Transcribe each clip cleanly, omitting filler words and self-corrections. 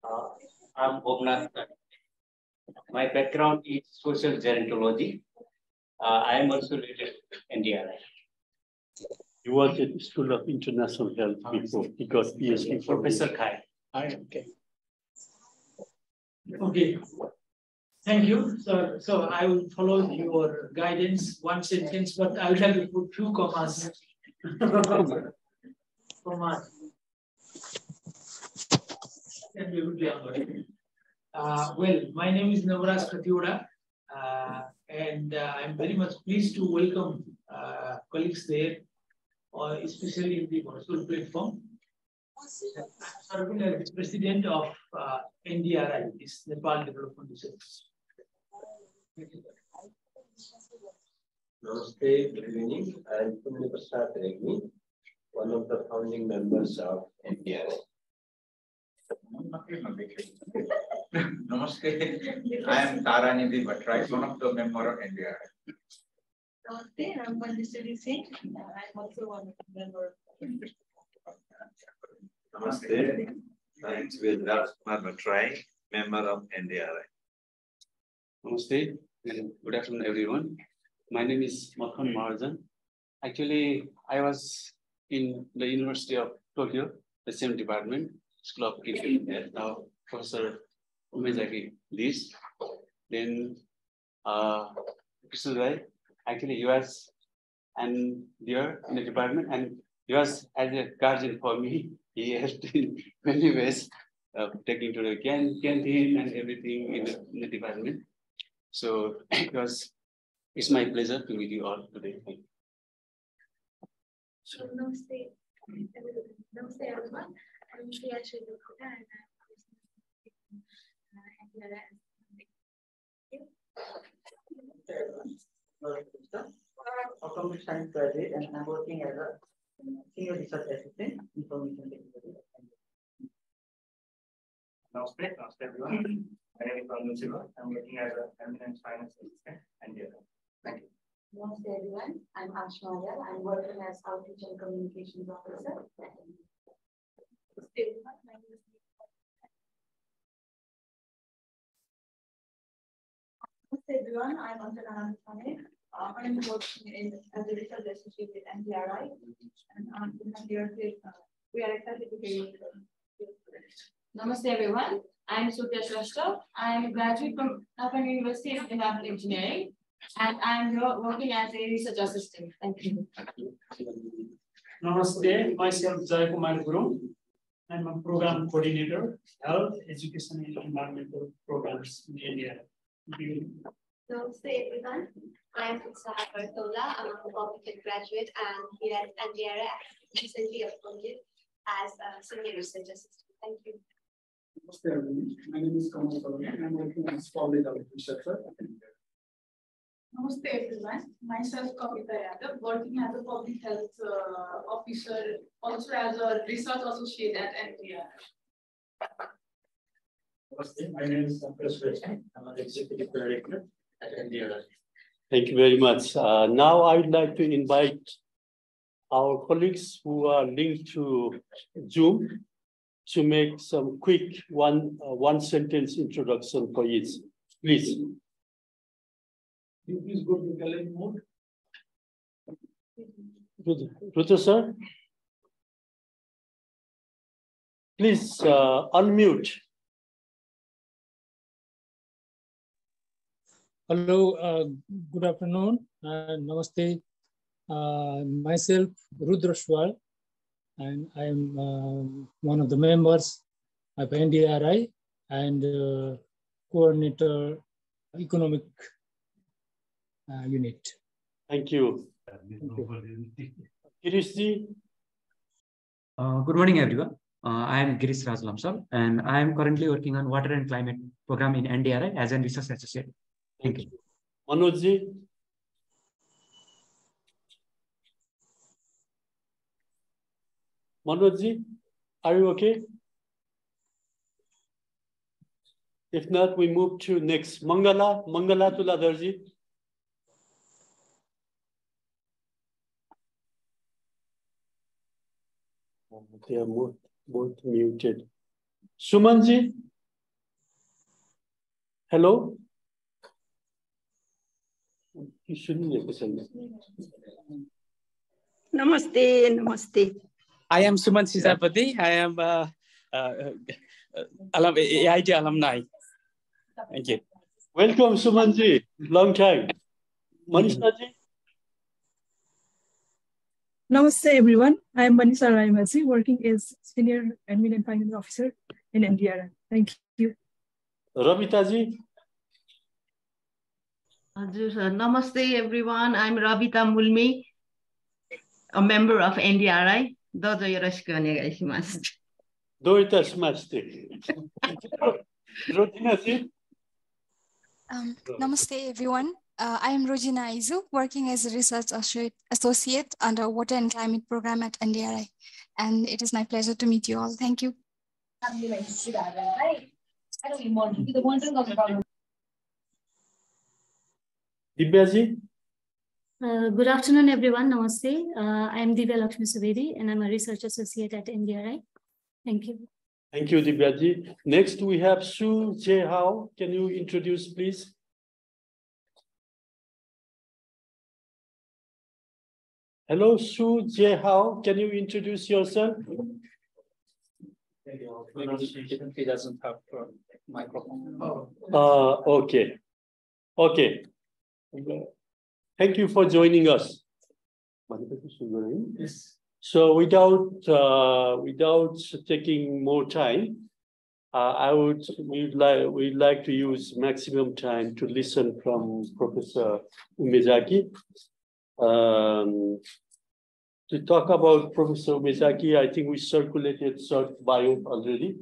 Uh, I'm Omnath. My background is social gerontology. I am also related to NDRI. You worked at the School of International Health before. He got PhD. Professor Khai. Okay. Okay. Thank you, sir. So I will follow your guidance, one sentence, but I will have to put few commas. Commas. And we will be on. Well, my name is Navras Katioda, and I'm very much pleased to welcome colleagues there, especially in the virtual platform. I'm serving as the president of NDRI, this Nepal Development Research. Namaste, good evening. I am Prasad Regmi, one of the founding members of NDRI. Namaste, I am Taranidhi Bhattrai, one of the members of NDRI. Namaste, I am Manjusri Singh. I am also one of the members. Namaste, I am Raj Kumar Bhattrai, member of NDRI. Namaste, and good afternoon, everyone. My name is Makhan Mahajan. Actually, I was in the University of Tokyo, the same department, School of Education. Now, Professor Umezaki leads. Then, Krishna Rai, actually, he was and there in the department, and he was as a guardian for me. He helped in many ways, taking to the canteen and everything in the department. So it's my pleasure to meet you all today. Thank you. So, Namaste, everyone. I'm Shriya Sridhar and I'm Computer science graduate, and I'm working as a senior research assistant information technology. Namaste, everyone. My name is Anand Siva. I'm working as an eminent finance assistant and thank you. Namaste, everyone. I'm Ashwarya. I'm working as outreach and communications officer. Namaste, everyone. I'm Antara Namaste. I'm working as a research associate with NDRI, and we are excited to hear you. Namaste, everyone. I'm Sutya Shrestha. I am a graduate from Open University of Environmental Engineering, and I'm here working as a research assistant. Thank you. Namaste, myself Jai Kumar Guru. I'm a program coordinator, health, education, and environmental programs in India. Namaste, everyone. I'm Utsaha Bartola. I'm a public graduate and here at NDRI, recently appointed as a senior research assistant. Thank you. Namaste, everyone. My name is Kamal Palani and I'm working as public health researcher. Namaste, everyone. Myself, Kavita Yadav, working as a public health officer, also as a research associate at NDRI. Namaste, my name is Pankaj Reshmi. I'm an executive director at NDRI. Thank you very much. Now I would like to invite our colleagues who are linked to Zoom to make some quick one sentence introduction for each. Please. You please go to the gallery mode. Ruta sir, please unmute. Hello, good afternoon, namaste. Myself, Rudra Shwal, and I am one of the members of NDRI and coordinator economic unit. Thank you. Girishji. Good morning, everyone. I am Girish Raj Lamsal, and I am currently working on water and climate program in NDRI as a research associate. Thank you. Manojji. Manojji, are you okay? If not, we move to next. Mangala Tuladarji. They are both muted. Sumanji. Hello? Namaste, namaste. I am Suman Sisapati. I am AIT alumni. Thank you. Welcome, Sumanji. Long time. Manishaji? Namaste, everyone. I am Manisa Raimasi, working as Senior Admin and Finance Officer in NDRI. Thank you. Ravitaji? Namaste, everyone. I'm Ravita Mulmi, a member of NDRI. Dozo yoroshiku onegaishimasu. Doita shimaste. Rodinaji? Namaste, everyone. I am Rojina Izu, working as a research associate under Water and Climate Program at NDRI. And it is my pleasure to meet you all. Thank you. Divyaji? Good afternoon, everyone. Namaste. I am Divya Lakshmi Subedi, and I'm a research associate at NDRI. Thank you. Thank you, Divyaji. Next, we have Su Jae Hao. Can you introduce, please? Hello, Su Jae Hao. Can you introduce yourself? He doesn't have a microphone. Okay. Okay. Thank you for joining us. Yes. So without taking more time, we'd like to use maximum time to listen from Professor Umezaki. To talk about Professor Umezaki, I think we circulated short bio already.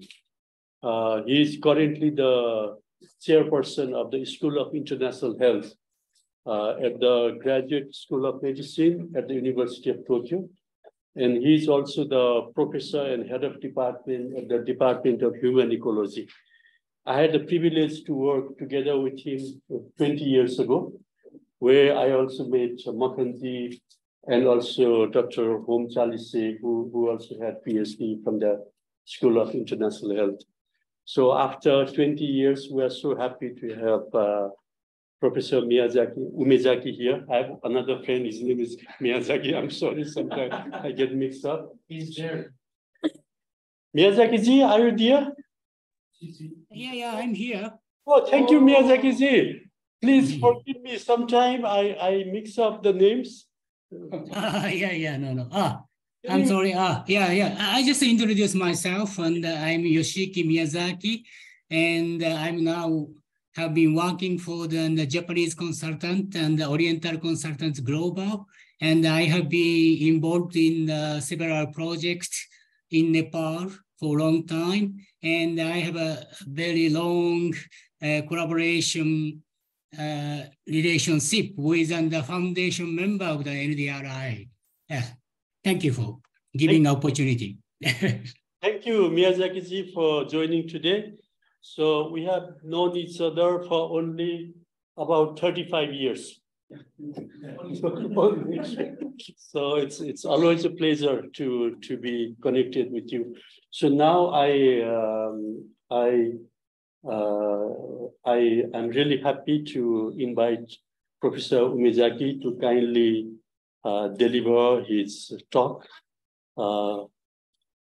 He is currently the chairperson of the School of International Health at the Graduate School of Medicine at the University of Tokyo. And he's also the professor and head of department at the Department of Human Ecology. I had the privilege to work together with him 20 years ago, where I also met Makhanji and also Dr. Hom Chalise, who also had PhD from the School of International Health. So after 20 years, we are so happy to have Professor Umezaki here. I have another friend, his name is Miyazaki. I'm sorry, sometimes I get mixed up. He's there. Miyazaki-ji, are you there? Yeah, I'm here. Oh, thank you, Miyazaki-ji. Please forgive me. Sometime I mix up the names. No. I'm sorry. I just introduced myself, and I'm Yoshiki Miyazaki, and I'm now have been working for the Japanese consultant and the Oriental Consultants Global, and I have been involved in several projects in Nepal for a long time, and I have a very long collaboration relationship with the foundation member of the NDRI. Yeah. Thank you for giving the opportunity. Thank you, Miyazaki-ji, for joining today. So we have known each other for only about 35 years. So it's always a pleasure to be connected with you. So now I am really happy to invite Professor Umezaki to kindly deliver his talk on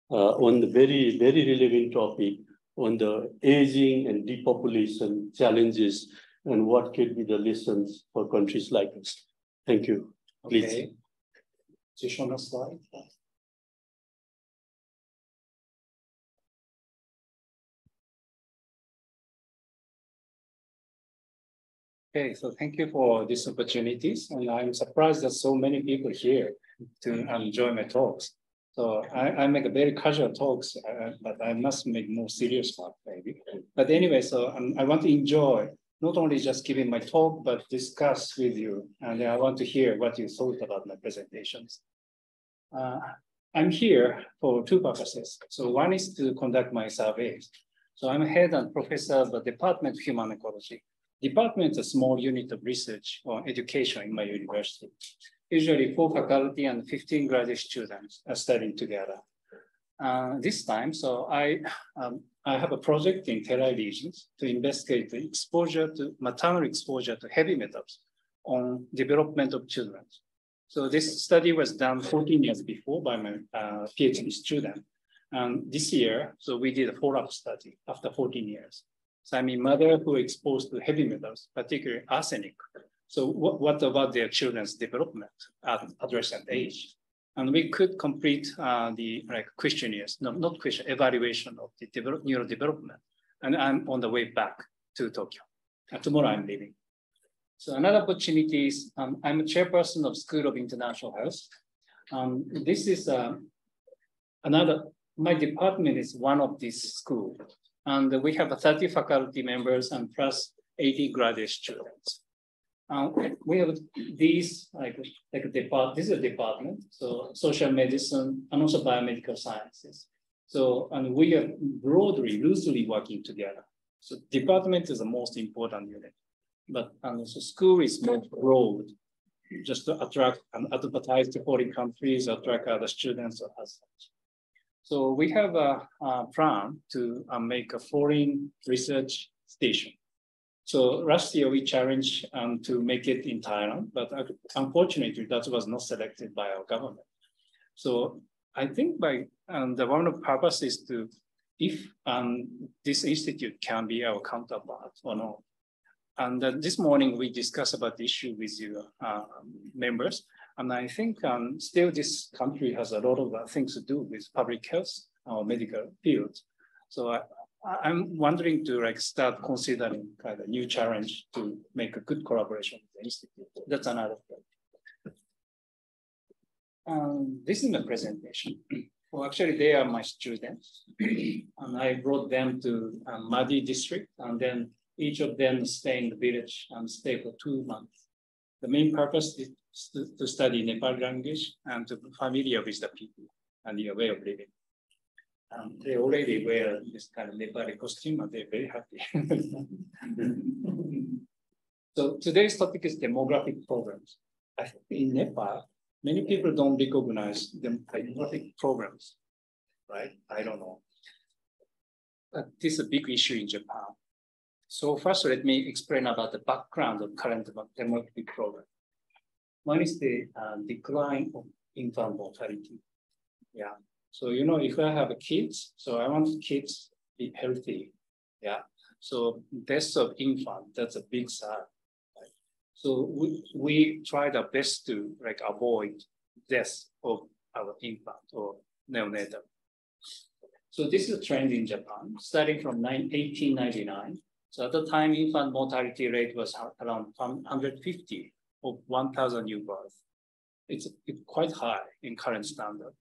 the very, very relevant topic on the aging and depopulation challenges and what could be the lessons for countries like us. Thank you. Please. Okay. Do you show us slide? Okay, so thank you for these opportunities. And I'm surprised that so many people here to enjoy my talks. So I make a very casual talks, but I must make more serious one maybe. But anyway, so I want to enjoy not only just giving my talk, but discuss with you. And I want to hear what you thought about my presentations. I'm here for two purposes. So one is to conduct my surveys. So I'm head and professor of the Department of Human Ecology. Department is a small unit of research or education in my university. Usually 4 faculty and 15 graduate students are studying together. this time, so I have a project in Terai regions to investigate the maternal exposure to heavy metals on development of children. So this study was done 14 years before by my PhD student. And this year, so we did a follow-up study after 14 years. So I mean, mother who are exposed to heavy metals, particularly arsenic. So what about their children's development at adolescent age? And we could complete the questionnaires, not question, evaluation of the neurodevelopment. And I'm on the way back to Tokyo. Tomorrow I'm leaving. So another opportunity is I'm a chairperson of School of International Health. This is my department is one of these schools. And we have 30 faculty members and plus 80 graduate students. We have these, this is a department, so social medicine and also biomedical sciences. So, and we are broadly, loosely working together. So department is the most important unit, but so school is more broad, just to attract and advertise to foreign countries, attract other students or as such. So we have a plan to make a foreign research station. So last year we challenged to make it in Thailand, but unfortunately that was not selected by our government. So I think by the one of the purpose is to, if this institute can be our counterpart or not. And this morning we discussed about the issue with your members. And I think still this country has a lot of things to do with public health or medical field. So I'm wondering to start considering kind of new challenge to make a good collaboration with the institute. That's another thing. This is my presentation. Well, actually, they are my students. And I brought them to Madi district, and then each of them stay in the village and stay for 2 months. The main purpose is to study Nepali language and to be familiar with the people and their way of living. They already wear this kind of Nepali costume and they're very happy. So today's topic is demographic programs. I think in Nepal, many people don't recognize demographic programs, right? I don't know. But this is a big issue in Japan. So first, let me explain about the background of current demographic program. One is the decline of infant mortality. Yeah. So, you know, if I have kids, so I want kids to be healthy. Yeah. So deaths of infant, that's a big sad. Right? So we tried our best to avoid deaths of our infant or neonatal. So this is a trend in Japan, starting from 1899. So at the time, infant mortality rate was around 150 of 1,000 new births. It's quite high in current standard.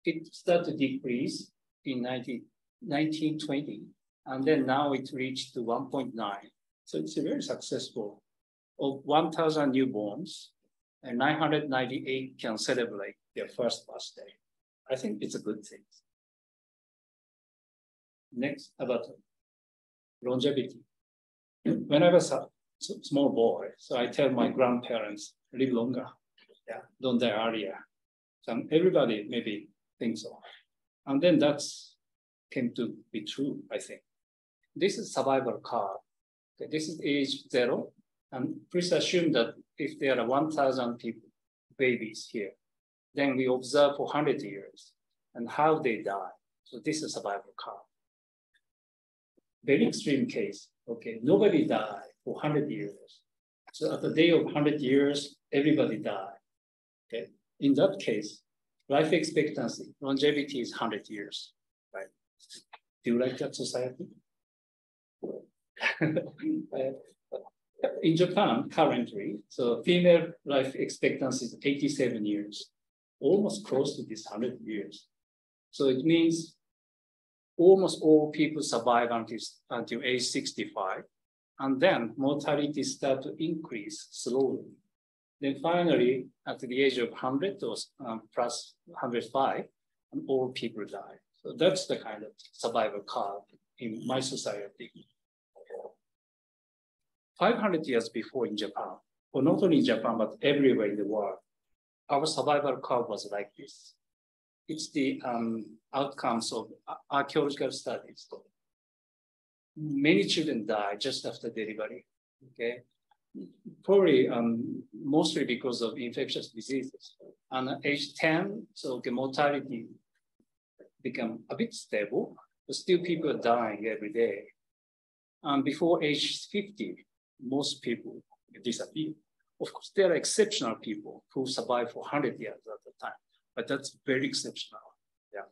It started to decrease in 1920, and then now it reached to 1.9. So it's very successful. Of 1,000 newborns, and 998 can celebrate their first birthday. I think it's a good thing. Next, about longevity. When I was a small boy, so I tell my grandparents, live longer, yeah, don't die earlier. So everybody maybe thinks so. And then that's came to be true, I think. This is survival curve. Okay, this is age 0. And please assume that if there are 1,000 people, babies here, then we observe for 100 years and how they die. So this is survival curve. Very extreme case, okay, nobody died for 100 years. So at the day of 100 years, everybody died, okay? In that case, life expectancy, longevity is 100 years, right? Do you like that society? In Japan, currently, so female life expectancy is 87 years, almost close to this 100 years. So it means almost all people survive until age 65, and then mortality starts to increase slowly. Then finally, at the age of 100 or plus 105, and all people die. So that's the kind of survival curve in my society. 500 years before in Japan, or not only in Japan, but everywhere in the world, our survival curve was like this. it's the outcomes of archaeological studies. Many children die just after delivery, okay? Probably mostly because of infectious diseases. And at age 10, so the mortality become a bit stable, but still people are dying every day. And before age 50, most people disappear. Of course, there are exceptional people who survive for 100 years at the time, but that's very exceptional. Yeah.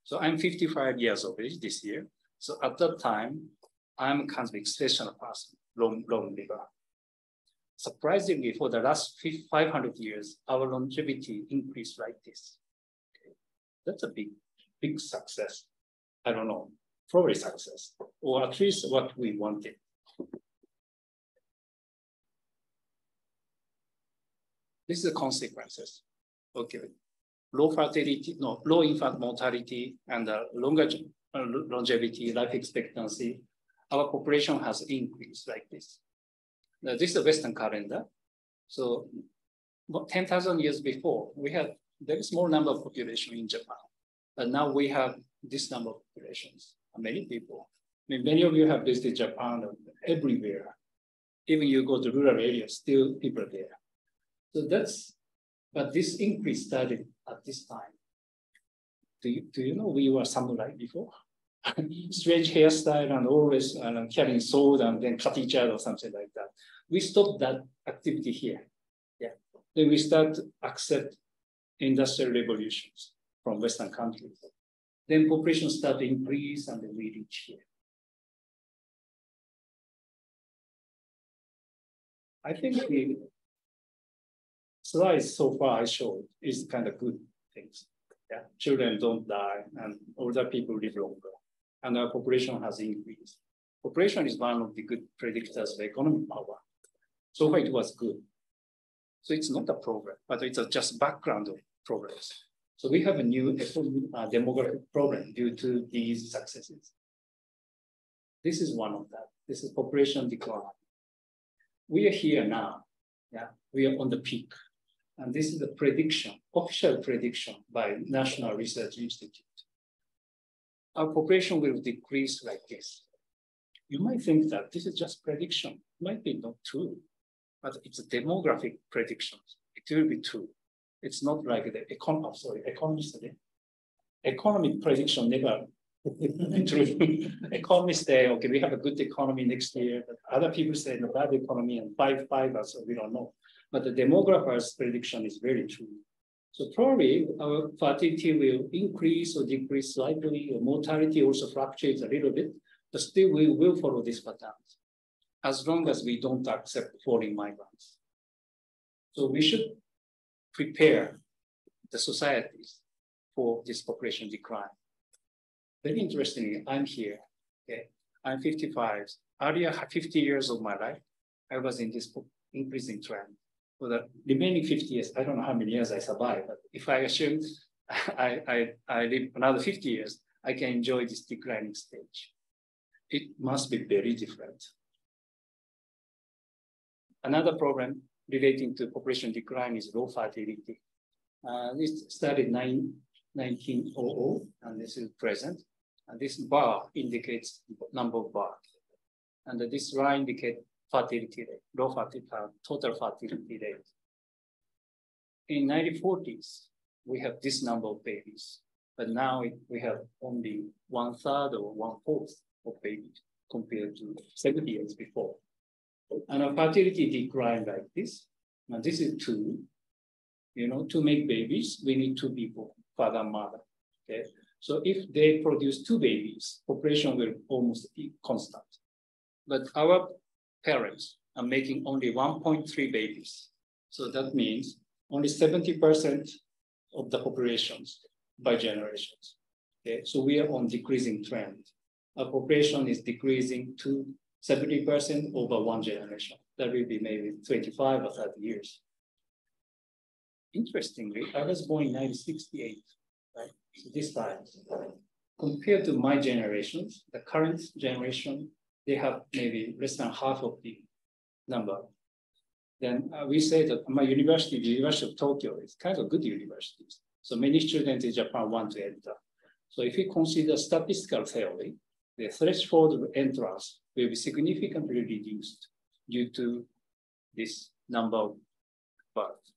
So I'm 55 years of age this year. So at that time, I'm kind of an exceptional person, long liver. Surprisingly, for the last 500 years, our longevity increased like this. Okay. That's a big success. I don't know, probably success, or at least what we wanted. This is the consequences. Okay, low fertility, no, low infant mortality and longer longevity, life expectancy. Our population has increased like this. Now, this is a Western calendar. So 10,000 years before, we had very small number of population in Japan. But now we have this number of populations, many people. I mean, many of you have visited Japan everywhere. Even you go to rural areas, still people are there. So but this increase started at this time. Do you know we were samurai before? Strange hairstyle and always carrying sword and then cut each other or something like that. We stopped that activity here. Yeah. Then we start to accept industrial revolutions from Western countries. Then population start to increase and then we reach here. I think the slides so far I showed is kind of good things. Yeah. Children don't die and older people live longer. And our population has increased. Population is one of the good predictors of economic power. So far it was good. So it's not a problem, but it's just background of progress. So we have a new demographic problem due to these successes. This is one of that. This is population decline. We are here now. Yeah, we are on the peak. And this is the prediction, official prediction by National Research Institute. Our population will decrease like this. You might think that this is just prediction. It might be not true, but it's a demographic prediction. It will be true. It's not like the economists. Economic prediction never true. Economists say, okay, we have a good economy next year, but other people say no, bad economy and five, so we don't know. But the demographer's prediction is very true. So probably our fertility will increase or decrease slightly, or mortality also fluctuates a little bit, but still we will follow these patterns as long as we don't accept foreign migrants. So we should prepare the societies for this population decline. Very interestingly, I'm here, okay? I'm 55. Earlier 50 years of my life, I was in this increasing trend. For the remaining 50 years, I don't know how many years I survived, but if I assume I live another 50 years, I can enjoy this declining stage. It must be very different. Another problem relating to population decline is low fertility. This started 1900, and this is present. And this bar indicates number of births. And this line indicates fertility rate, low fertility, total fertility rate. In 1940s, we have this number of babies, but now we have only 1/3 or 1/4 of babies compared to 70 years before. And our fertility declined like this. Now this is two. You know, to make babies, we need two people, father and mother. Okay, so if they produce two babies, population will almost be constant. But our parents are making only 1.3 babies. So that means only 70% of the populations by generations. Okay, so we are on decreasing trend. Our population is decreasing to 70% over one generation. That will be maybe 25 or 30 years. Interestingly, I was born in 1968, right? So this time, compared to my generations, the current generation, they have maybe less than half of the number. Then we say that my university, the University of Tokyo, is kind of good universities. So many students in Japan want to enter. So if we consider statistical theory, the threshold of entrance will be significantly reduced due to this number of births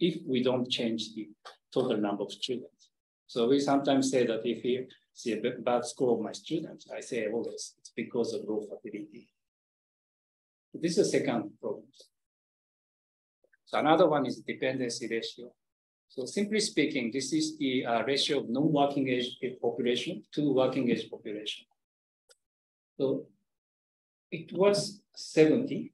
if we don't change the total number of students. So we sometimes say that if you see a bad score of my students, I say always it's because of low fertility. This is the second problem. So another one is dependency ratio. So simply speaking, this is the ratio of non-working age population to working age population. So it was 70.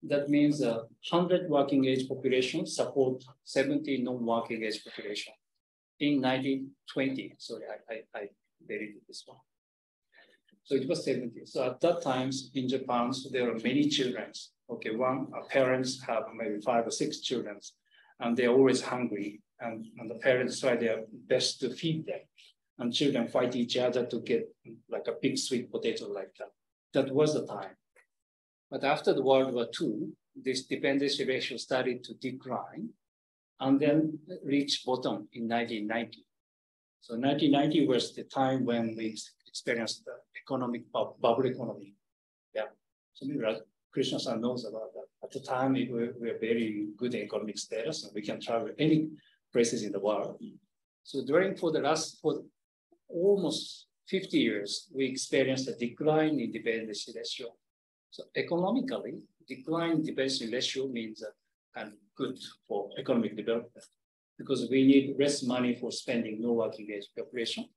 That means 100 working age population support 70 non-working age population in 1920. Sorry, I deleted this one. So it was 70. So at that time in Japan, so there are many children. Okay, parents have maybe 5 or 6 children, and they're always hungry, and the parents try their best to feed them, and children fight each other to get like a big sweet potato like that. That was the time. But after the World War II, this dependency ratio started to decline and then reached bottom in 1990. So 1990 was the time when we experienced the economic bubble economy. Yeah, so maybe Krishna-san knows about that. At the time, we were very good economic status, and we can travel any places in the world. So for almost 50 years, we experienced a decline in dependency ratio. So economically, decline in dependency ratio means kind of good for economic development because we need less money for spending no working age population.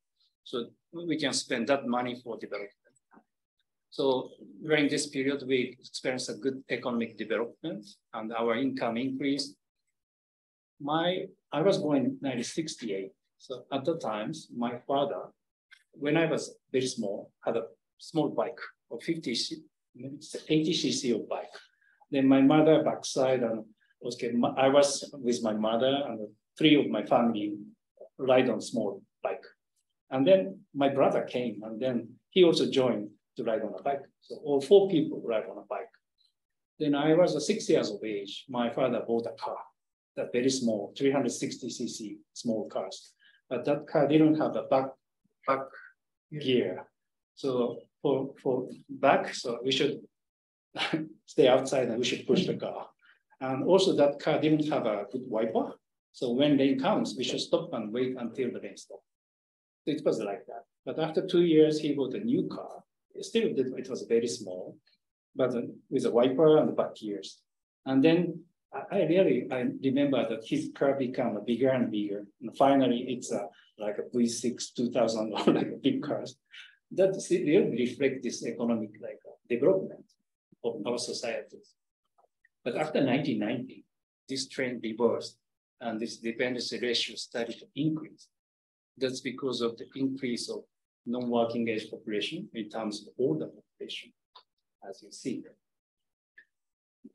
So we can spend that money for development. So during this period, we experienced a good economic development and our income increased. I was born in 1968. So at the times, my father, when I was very small, had a small bike of 80cc of bike. Then my mother backside, and I was with my mother and 3 of my family ride on small bike. And then my brother came, and then he also joined to ride on a bike. So all 4 people ride on a bike. Then I was 6 years of age. My father bought a car, that very small 360cc small cars. But that car didn't have a back gear. So for back, so we should stay outside and we should push the car. And also that car didn't have a good wiper. So when rain comes, we should stop and wait until the rain stops. So it was like that. But after 2 years, he bought a new car. Still, it was very small, but with a wiper and the back gears. And then I remember that his car became bigger and bigger. And finally, it's like a V6 2000 or like a big cars. That really reflect this economic development of our societies. But after 1990, this trend reversed and this dependency ratio started to increase. That's because of the increase of non-working age population in terms of older population, as you see.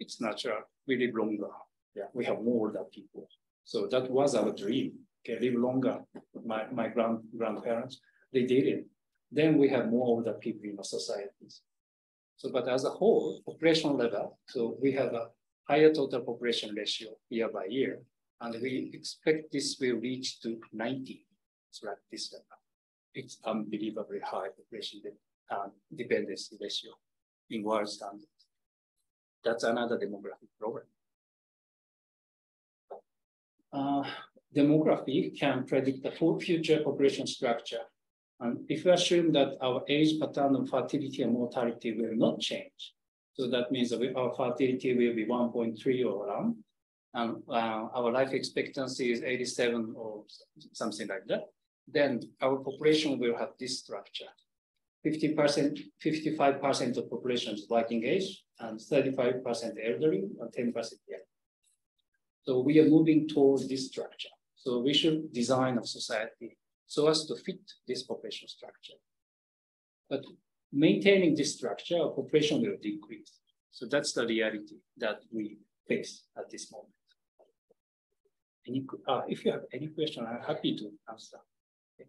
It's natural, we live longer. Yeah, we have more older people. So that was our dream, okay, live longer. My grandparents, they did it. Then we have more older people in our societies. So, but as a whole, population level, so we have a higher total population ratio year by year, and we expect this will reach to 90. It's like this level. It's unbelievably high population dependency ratio in world standards. That's another demographic problem. Demography can predict the full future population structure. And if we assume that our age pattern of fertility and mortality will not change, so that means that our fertility will be 1.3 or around, and our life expectancy is 87 or something like that, then our population will have this structure. 50%, 55% of population is working age, and 35% elderly, and 10% young. So we are moving towards this structure. So we should design a society so as to fit this population structure. But maintaining this structure, our population will decrease. So that's the reality that we face at this moment. If you have any question, I'm happy to answer. Okay.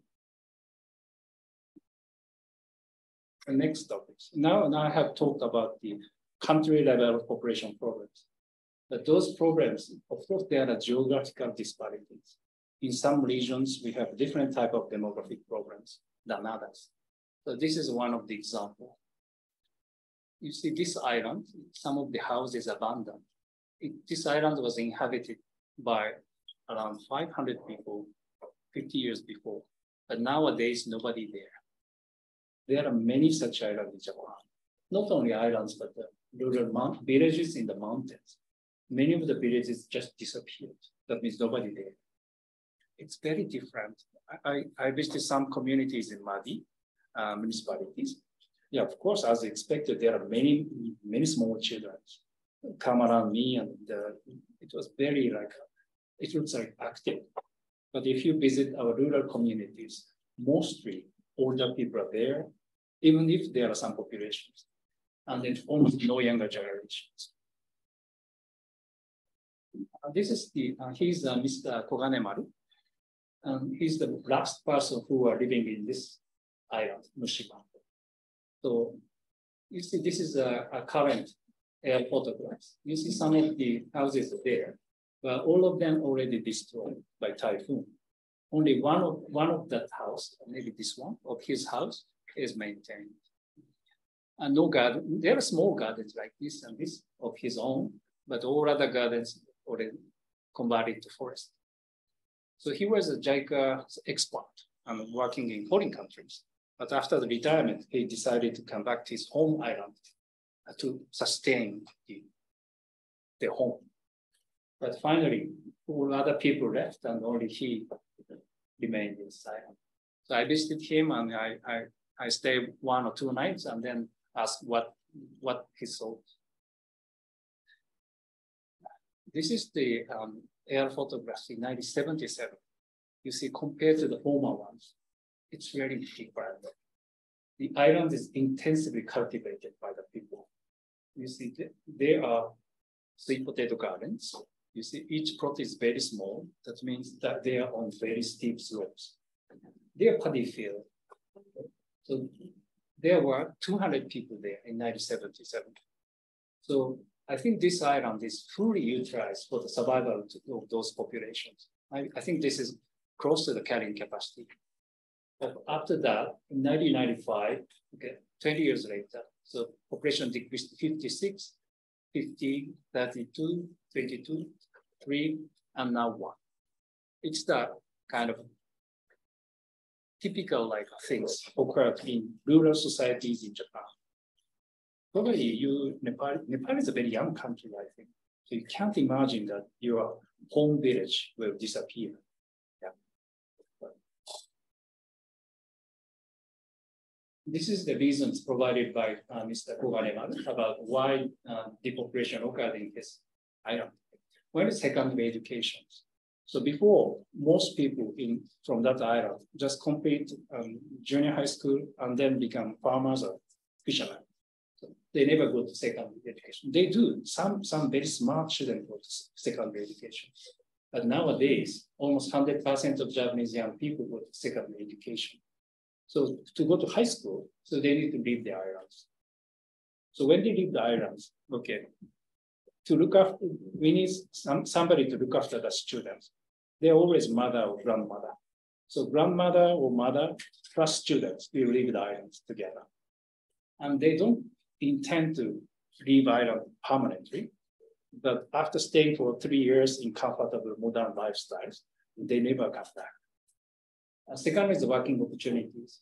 The next topics. Now I have talked about the country level population problems. But those problems, of course, there are geographical disparities. in some regions, we have different type of demographic programs than others. So this is one of the examples. You see this island, some of the houses abandoned. This island was inhabited by around 500 people 50 years before, but nowadays nobody there. There are many such islands in Japan. Not only islands, but the rural villages in the mountains. Many of the villages just disappeared. That means nobody there. It's very different. I visited some communities in Madi, municipalities. Yeah, of course, as expected, there are many small children come around me, and it was very it looks like active. But if you visit our rural communities, mostly older people are there, even if there are some populations, and then almost no younger generations. This is he's Mr. Koganemaru. He's the last person who are living in this island, Mushima. So you see, this is a current air photographs. You see some of the houses there, but all of them already destroyed by typhoon. Only one of that house, maybe this one of his house, is maintained. And no garden. There are small gardens like this and this of his own, but all other gardens already converted to forest. So he was a JICA expert and working in foreign countries. But after the retirement, he decided to come back to his home island to sustain the home. But finally, all other people left and only he remained in this island. So I visited him and I stayed 1 or 2 nights and then asked what he saw. This is the air photographs in 1977. You see, compared to the former ones, it's really different. The island is intensively cultivated by the people. You see, there are sweet potato gardens. You see, each plot is very small. That means that they are on very steep slopes. They are paddy field. So there were 200 people there in 1977. So I think this island is fully utilized for the survival of those populations. I think this is close to the carrying capacity. But after that, in 1995, okay, 20 years later, so population decreased to 56, 50, 32, 22, 3, and now 1. It's the kind of typical things occurred in rural societies in Japan. Probably Nepal is a very young country, I think. So you can't imagine that your home village will disappear. Yeah. This is the reasons provided by Mr. Koganemaru about why depopulation occurred in his island. One is secondary education. So before, most people from that island just complete junior high school and then become farmers or fishermen. So they never go to secondary education. They do. Some very smart students go to secondary education. But nowadays, almost 100% of Japanese young people go to secondary education. So to go to high school, so they need to leave the islands. So when they leave the islands, okay, to look after, we need somebody to look after the students. They're always mother or grandmother. So grandmother or mother plus students will leave the islands together. And they don't intend to leave island permanently, but after staying for 3 years in comfortable modern lifestyles, they never come back. Second is the working opportunities.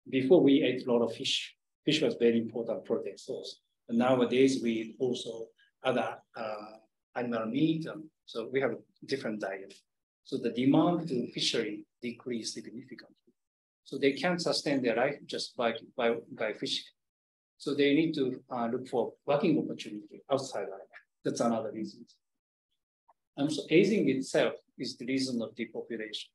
Before we ate a lot of fish. Fish was very important protein source. And nowadays we also other animal meat, so we have a different diet. So the demand to fishery decreased significantly. So they can't sustain their life just by fishing. So they need to look for working opportunity outside life. That's another reason. And so aging itself is the reason of depopulation.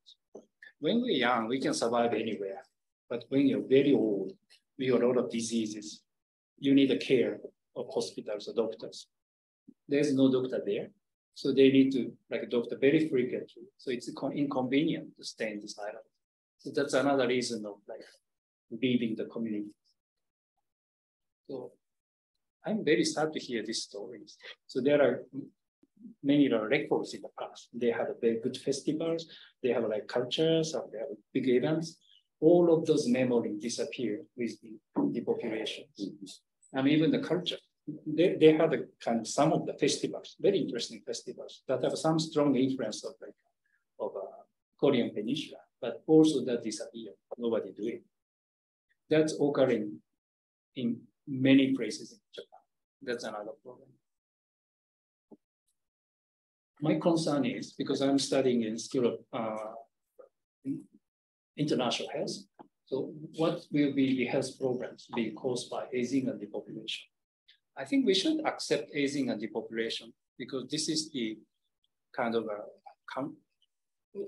When we're young, we can survive anywhere. But when you're very old, we have a lot of diseases. You need the care of hospitals or doctors. There's no doctor there. So they need to a doctor very frequently. So it's inconvenient to stay in this island. So that's another reason of leaving the community. So I'm very sad to hear these stories. So there are many records in the past. They have very good festivals, they have like cultures, and they have big events. All of those memories disappear with the depopulation. And even the culture. They have a kind of some of the festivals, very interesting festivals that have some strong influence of Korean Peninsula, but also that disappear. Nobody do it. That's occurring in many places in Japan. That's another problem. My concern is, because I'm studying in School of International Health, so what will be the health programs being caused by aging and depopulation? I think we should accept aging and depopulation because this is the kind of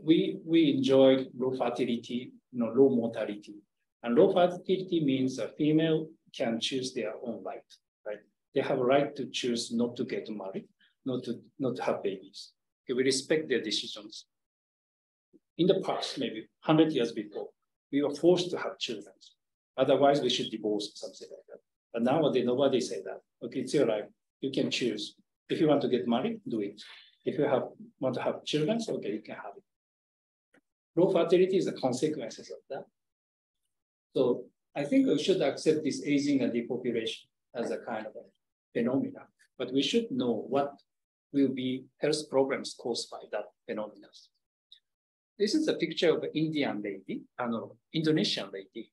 we enjoy low fertility, low mortality. And low fertility means a female can choose their own life, right? They have a right to choose not to get married, not to have babies. Okay, we respect their decisions. In the past, maybe 100 years before, we were forced to have children. Otherwise, we should divorce, something like that. But nowadays, nobody say that. Okay, it's your life. You can choose. If you want to get married, do it. If you want to have children, okay, you can have it. Low fertility is the consequences of that. So I think we should accept this aging and depopulation as a kind of a phenomenon. But we should know what will be health problems caused by that phenomenon. This is a picture of an Indian lady, Indonesian lady.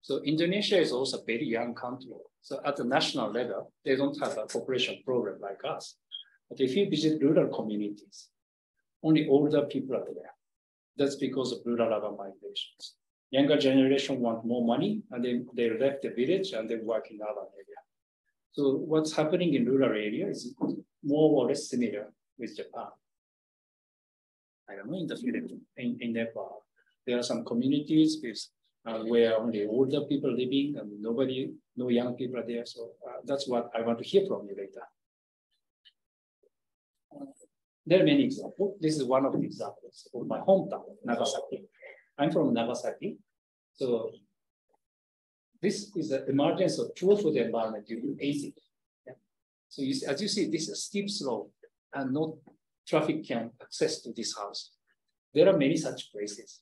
So Indonesia is also a very young country. So at the national level, they don't have a population problem like us. But if you visit rural communities, only older people are there. That's because of rural urban migrations. Younger generation want more money, and they left the village and they work in urban area. So what's happening in rural areas is more or less similar with Japan. I don't know, in the Philippines, in Nepal, there are some communities with where only older people living and no young people are there. So that's what I want to hear from you later. There are many examples. This is one of the examples of my hometown, Nagasaki. I'm from Nagasaki. So this is the emergence of poor food environment during aging. Yeah. So as you see, this is a steep slope and no traffic can access to this house. There are many such places.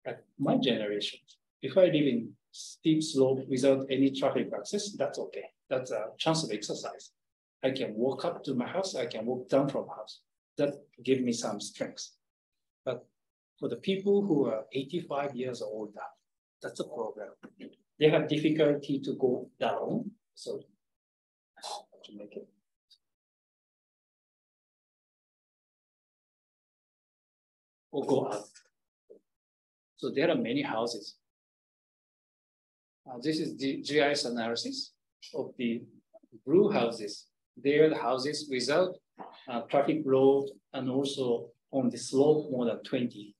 At my generation, if I live in steep slope without any traffic access, that's okay. That's a chance of exercise. I can walk up to my house, I can walk down from house. That gives me some strength. But for the people who are 85 years or older, that's a problem. They have difficulty to go down. So to make it. Or go up. So there are many houses. This is the GIS analysis of the blue houses. They are the houses without traffic road and also on the slope more than 20.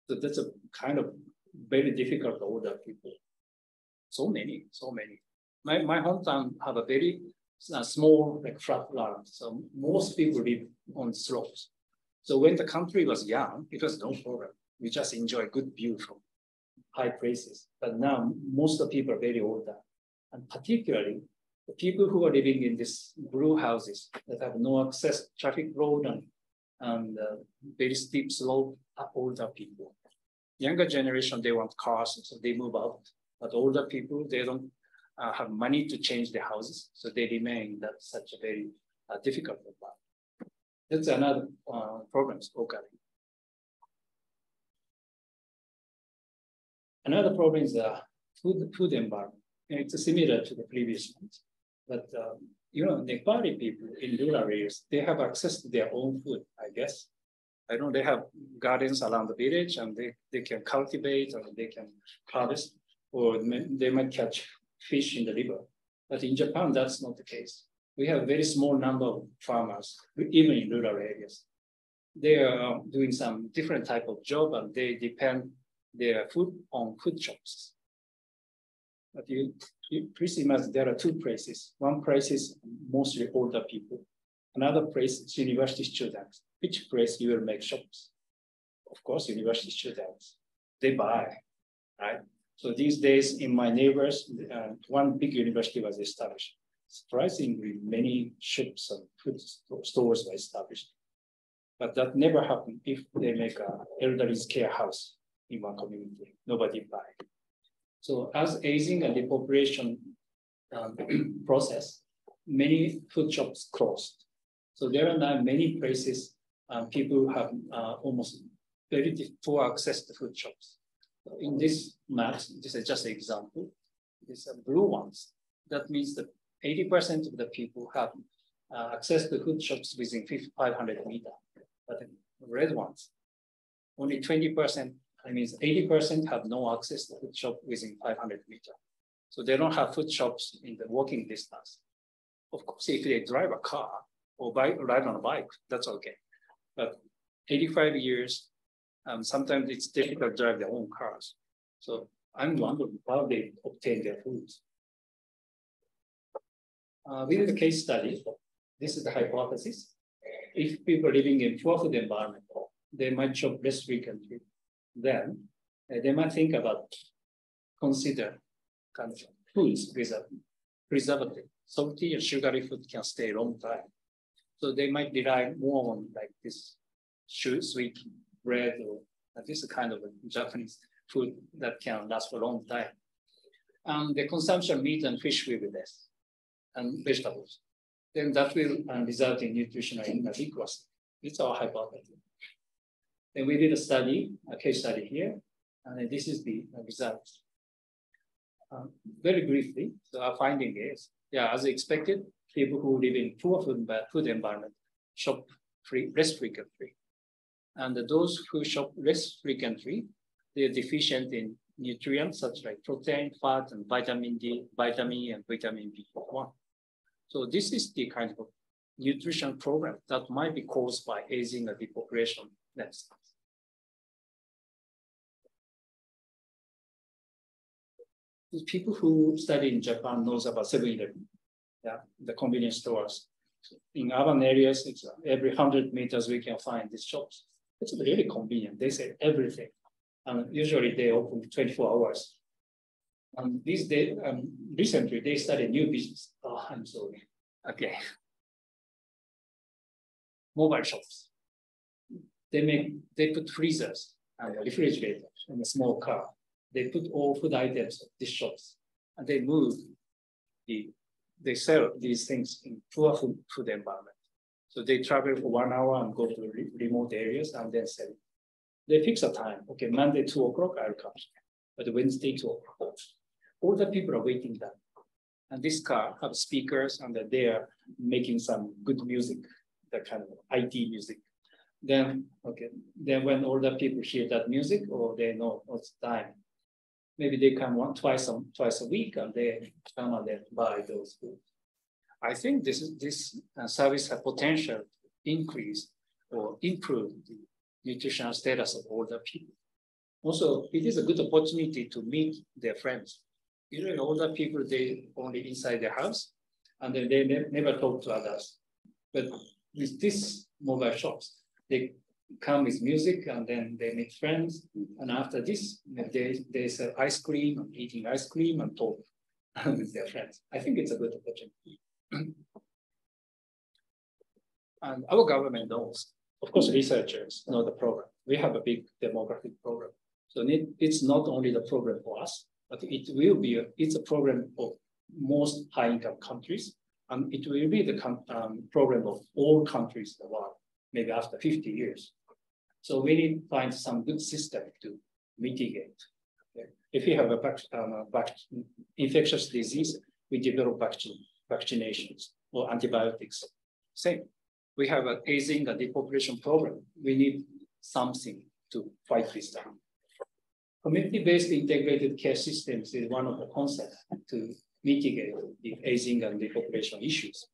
So that's a kind of very difficult for older people. So many. My hometown have a very small like flat land. So most people live on slopes. So when the country was young, it was no problem. We just enjoy good view from high places. But now most of the people are very older. And particularly the people who are living in these blue houses that have no access traffic road and very steep slope are older people. Younger generation, they want cars, so they move out. But older people, they don't have money to change their houses, so they remain that such a very difficult environment. That's another problem occurring. Another problem is the food environment. And it's similar to the previous ones. But Nepali people in rural areas, they have access to their own food, I guess. I know they have gardens around the village and they can cultivate or they can harvest, or they might catch fish in the river. But in Japan, that's not the case. We have a very small number of farmers, even in rural areas. They are doing some different type of job and they depend their food on food shops. But please imagine there are two places. One place is mostly older people. Another place is university students. Which place you will make shops? Of course, university students. They buy, right? So these days in my neighbors, one big university was established. surprisingly, many shops and food stores were established. But that never happened if they make an elderly care house in one community. Nobody buy. So as aging and depopulation process, many food shops closed. So there are now many places people have almost very poor access to food shops. In this map, this is just an example. These are blue ones. That means that 80% of the people have access to food shops within 500 meters. But the red ones, only 20%, that means 80% have no access to food shop within 500 meters. So they don't have food shops in the walking distance. Of course, if they drive a car or ride on a bike, that's okay. But 85 years, sometimes it's difficult to drive their own cars. So I'm wondering how they obtain their foods. We did a case study. This is the hypothesis. If people living in poor food environment, they might shop less frequently. Then they might think about, consider kind of foods with a preservative. Salty and sugary food can stay a long time. So they might rely more on like this sweet bread or this kind of a Japanese food that can last for a long time. The consumption of meat and fish will be less, and vegetables. Then that will result in nutritional inadequacy. It's our hypothesis. Then we did a case study here, and this is the results. Very briefly, so our finding is, yeah, as expected, people who live in poor food environment shop less frequently. And those who shop less frequently, they're deficient in nutrients such like protein, fat, and vitamin D, vitamin E, and vitamin B1. So this is the kind of nutrition program that might be caused by aging and depopulation landscapes. People who study in Japan knows about 7-Eleven, yeah, the convenience stores. In urban areas, it's every 100 meters we can find these shops. It's really convenient. They say everything. And usually they open 24 hours. And these days, recently they started new business. Oh, I'm sorry. Okay. Mobile shops. They put freezers and refrigerators in a small car. They put all food items at these shops, and they sell these things in poor food environment. So they travel for 1 hour and go to remote areas and then sell. They fix a time. Okay, Monday 2 o'clock I'll come, but Wednesday 2 o'clock. All the people are waiting there. And this car have speakers and they are making some good music, that kind of IT music. Then when all the people hear that music, or they know what's time, maybe they come twice a week and they come and then buy those foods. I think this service has potential to increase or improve the nutritional status of older people. Also, it is a good opportunity to meet their friends. Usually older people, they only inside their house and then they never talk to others. But with these mobile shops, they come with music and then they meet friends. And after this, they sell ice cream and eating ice cream and talk with their friends. I think it's a good opportunity. And our government knows, of course, researchers know the program. We have a big demographic program. So it's not only the program for us, but it's a program of most high-income countries. And it will be the program of all countries in the world, maybe after 50 years. So we need to find some good system to mitigate. Okay? If you have a infectious disease, we develop vaccinations or antibiotics. Same. We have an aging and depopulation program. We need something to fight this down. Community-based integrated care systems is one of the concepts to mitigate the aging and depopulation issues.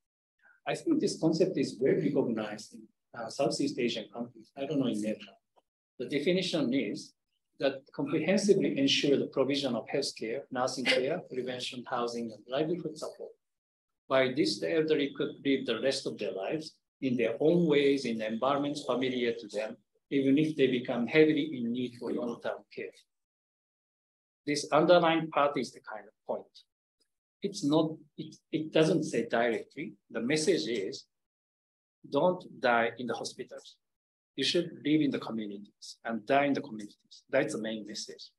I think this concept is very recognized in Southeast Asian countries. I don't know in Nepal. The definition is that comprehensively ensure the provision of healthcare, nursing care, prevention, housing, and livelihood support. By this, the elderly could live the rest of their lives in their own ways, in environments familiar to them, even if they become heavily in need for long-term care. This underlying part is the kind of point. it doesn't say directly. The message is, don't die in the hospitals. You should live in the communities and die in the communities. That's the main message.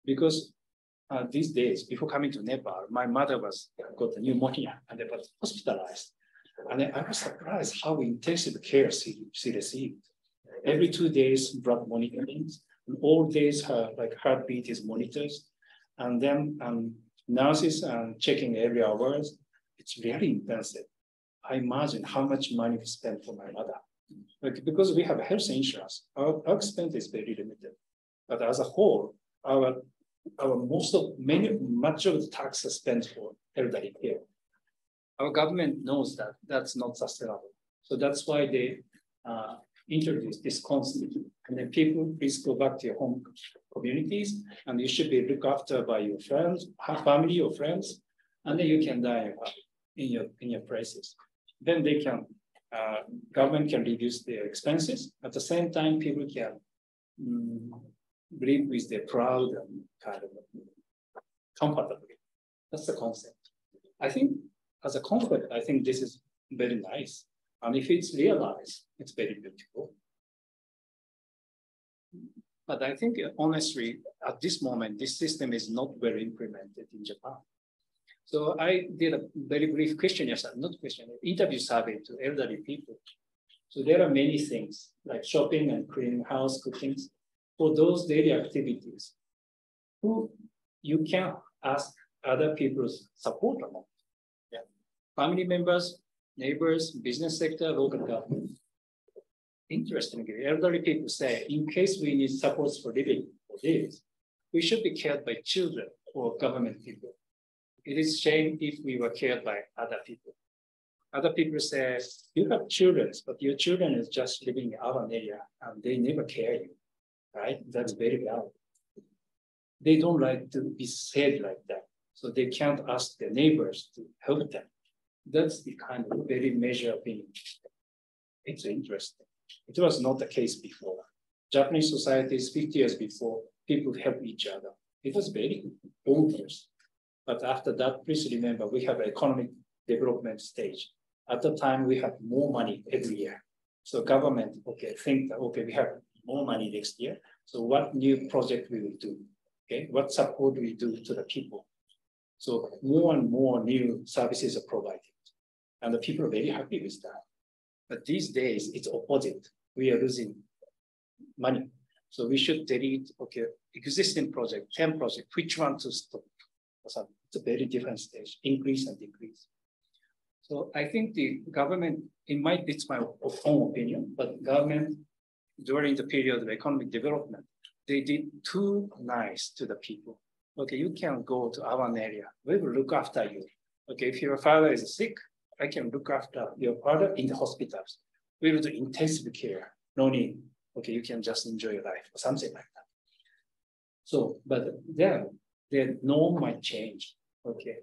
Because these days, before coming to Nepal, my mother got a pneumonia and was hospitalized. And I was surprised how intensive care she received. Every 2 days, blood monitoring, and all days her heartbeat is monitored. And then nurses checking every hour. It's very intensive. I imagine how much money we spend for my mother. Because we have health insurance, our expense is very limited. But as a whole, much of the tax is spent for elderly care. Our government knows that that's not sustainable. So that's why they introduced this concept. And then people, please go back to your home communities, and you should be looked after by your friends, family or friends, and then you can die in your places. Then they can, government can reduce their expenses. At the same time, people can live with their proud and kind of comfortably. That's the concept. I think as a concept, I think this is very nice. And if it's realized, it's very beautiful. But I think honestly, at this moment, this system is not well implemented in Japan. So I did a very brief questionnaire, interview survey to elderly people. So there are many things like shopping and cleaning house, cooking. For those daily activities, who you can ask other people's support among. Yeah. Family members, neighbors, business sector, local government. Interestingly, elderly people say, in case we need support for living for this, we should be cared by children or government people. It is a shame if we were cared by other people. Other people say, you have children, but your children is just living in our area and they never care you, right? That's very valid. They don't like to be said like that. So they can't ask their neighbors to help them. That's the kind of very major opinion. It's interesting. It was not the case before. Japanese societies 50 years before, people help each other. It was very obvious. But after that, please remember, we have economic development stage. At the time, we have more money every year. So government, think that, we have more money next year. So what new project we will do? Okay, what support we do to the people? So more and more new services are provided. And the people are very happy with that. But these days, it's opposite. We are losing money. So we should delete, existing project, 10 projects, which one to stop? It's a very different stage, increase and decrease. So I think the government, it's my own opinion, but government during the period of economic development, they did too nice to the people. Okay, you can go to our area. We will look after you. Okay, if your father is sick, I can look after your father in the hospitals. We will do intensive care. No need. Okay, you can just enjoy your life or something like that. So, but then their norm might change. Okay,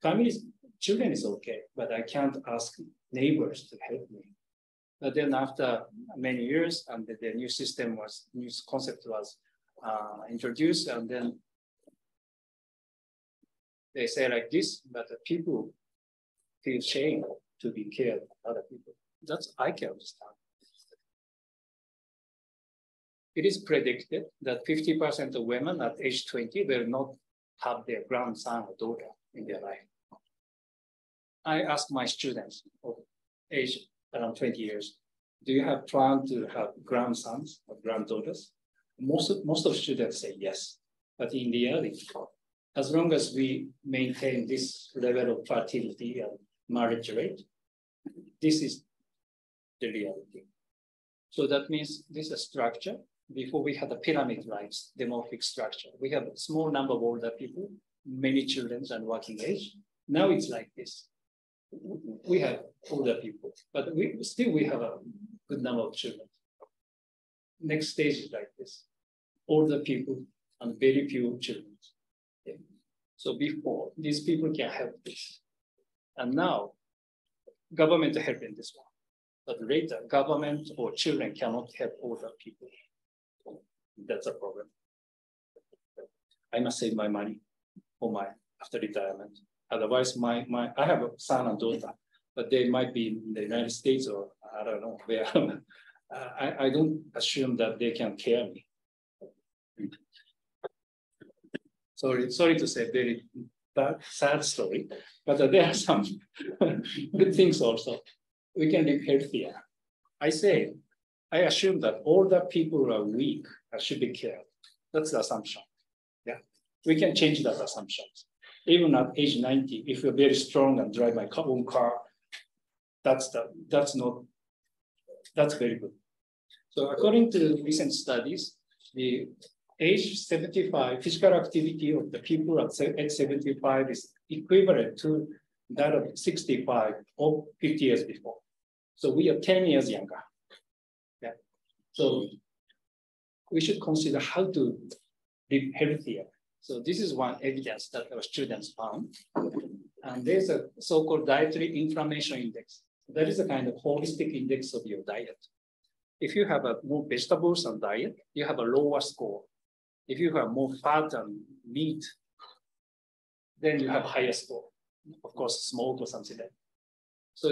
families, children is okay, but I can't ask neighbors to help me. But then after many years, and the new concept was introduced, and then they say like this, but the people feel shame to be cared by other people. That's I can understand. It is predicted that 50% of women at age 20 will not have their grandson or daughter in their life. I ask my students of age around 20 years, do you have plan to have grandsons or granddaughters? Most of students say yes, but in reality, as long as we maintain this level of fertility and marriage rate, this is the reality. So that means this is a structure. Before we had a pyramid-like demographic structure. We have a small number of older people, many children and working age. Now it's like this. We have older people, but we have a good number of children. Next stage is like this. Older people and very few children. Okay. So before, these people can help this. And now, government is helping this one. But later, government or children cannot help older people. That's a problem. I must save my money for after retirement. Otherwise, I have a son and daughter, but they might be in the United States or I don't know where. I don't assume that they can care me. Sorry to say very bad, sad story, but there are some good things also. We can live healthier. I assume that all the people who are weak should be cared. That's the assumption. Yeah, we can change that assumptions. Even at age 90, if you're very strong and drive my own car, that's very good. So according to recent studies, the age 75, physical activity of the people at 75 is equivalent to that of 65 or 50 years before. So we are 10 years younger. Yeah. So we should consider how to live healthier. So this is one evidence that our students found. And there's a so-called dietary inflammation index. That is a kind of holistic index of your diet. If you have more vegetables and diet, you have a lower score. If you have more fat and meat, then you have higher score. Of course, smoke or something like that. So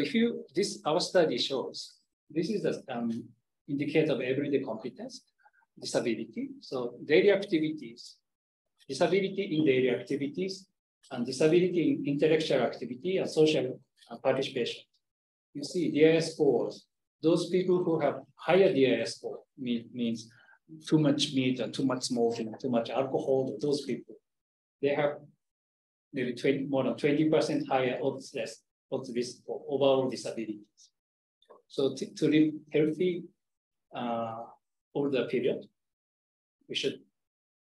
our study shows, this is the indicator of everyday competence, disability. So daily activities, disability in daily activities, and disability in intellectual activity and social participation. You see DIS scores, those people who have higher DIS score means too much meat and too much smoking, too much alcohol, those people, they have maybe more than 20% higher odds risk for overall disabilities. So to live healthy over the period, we should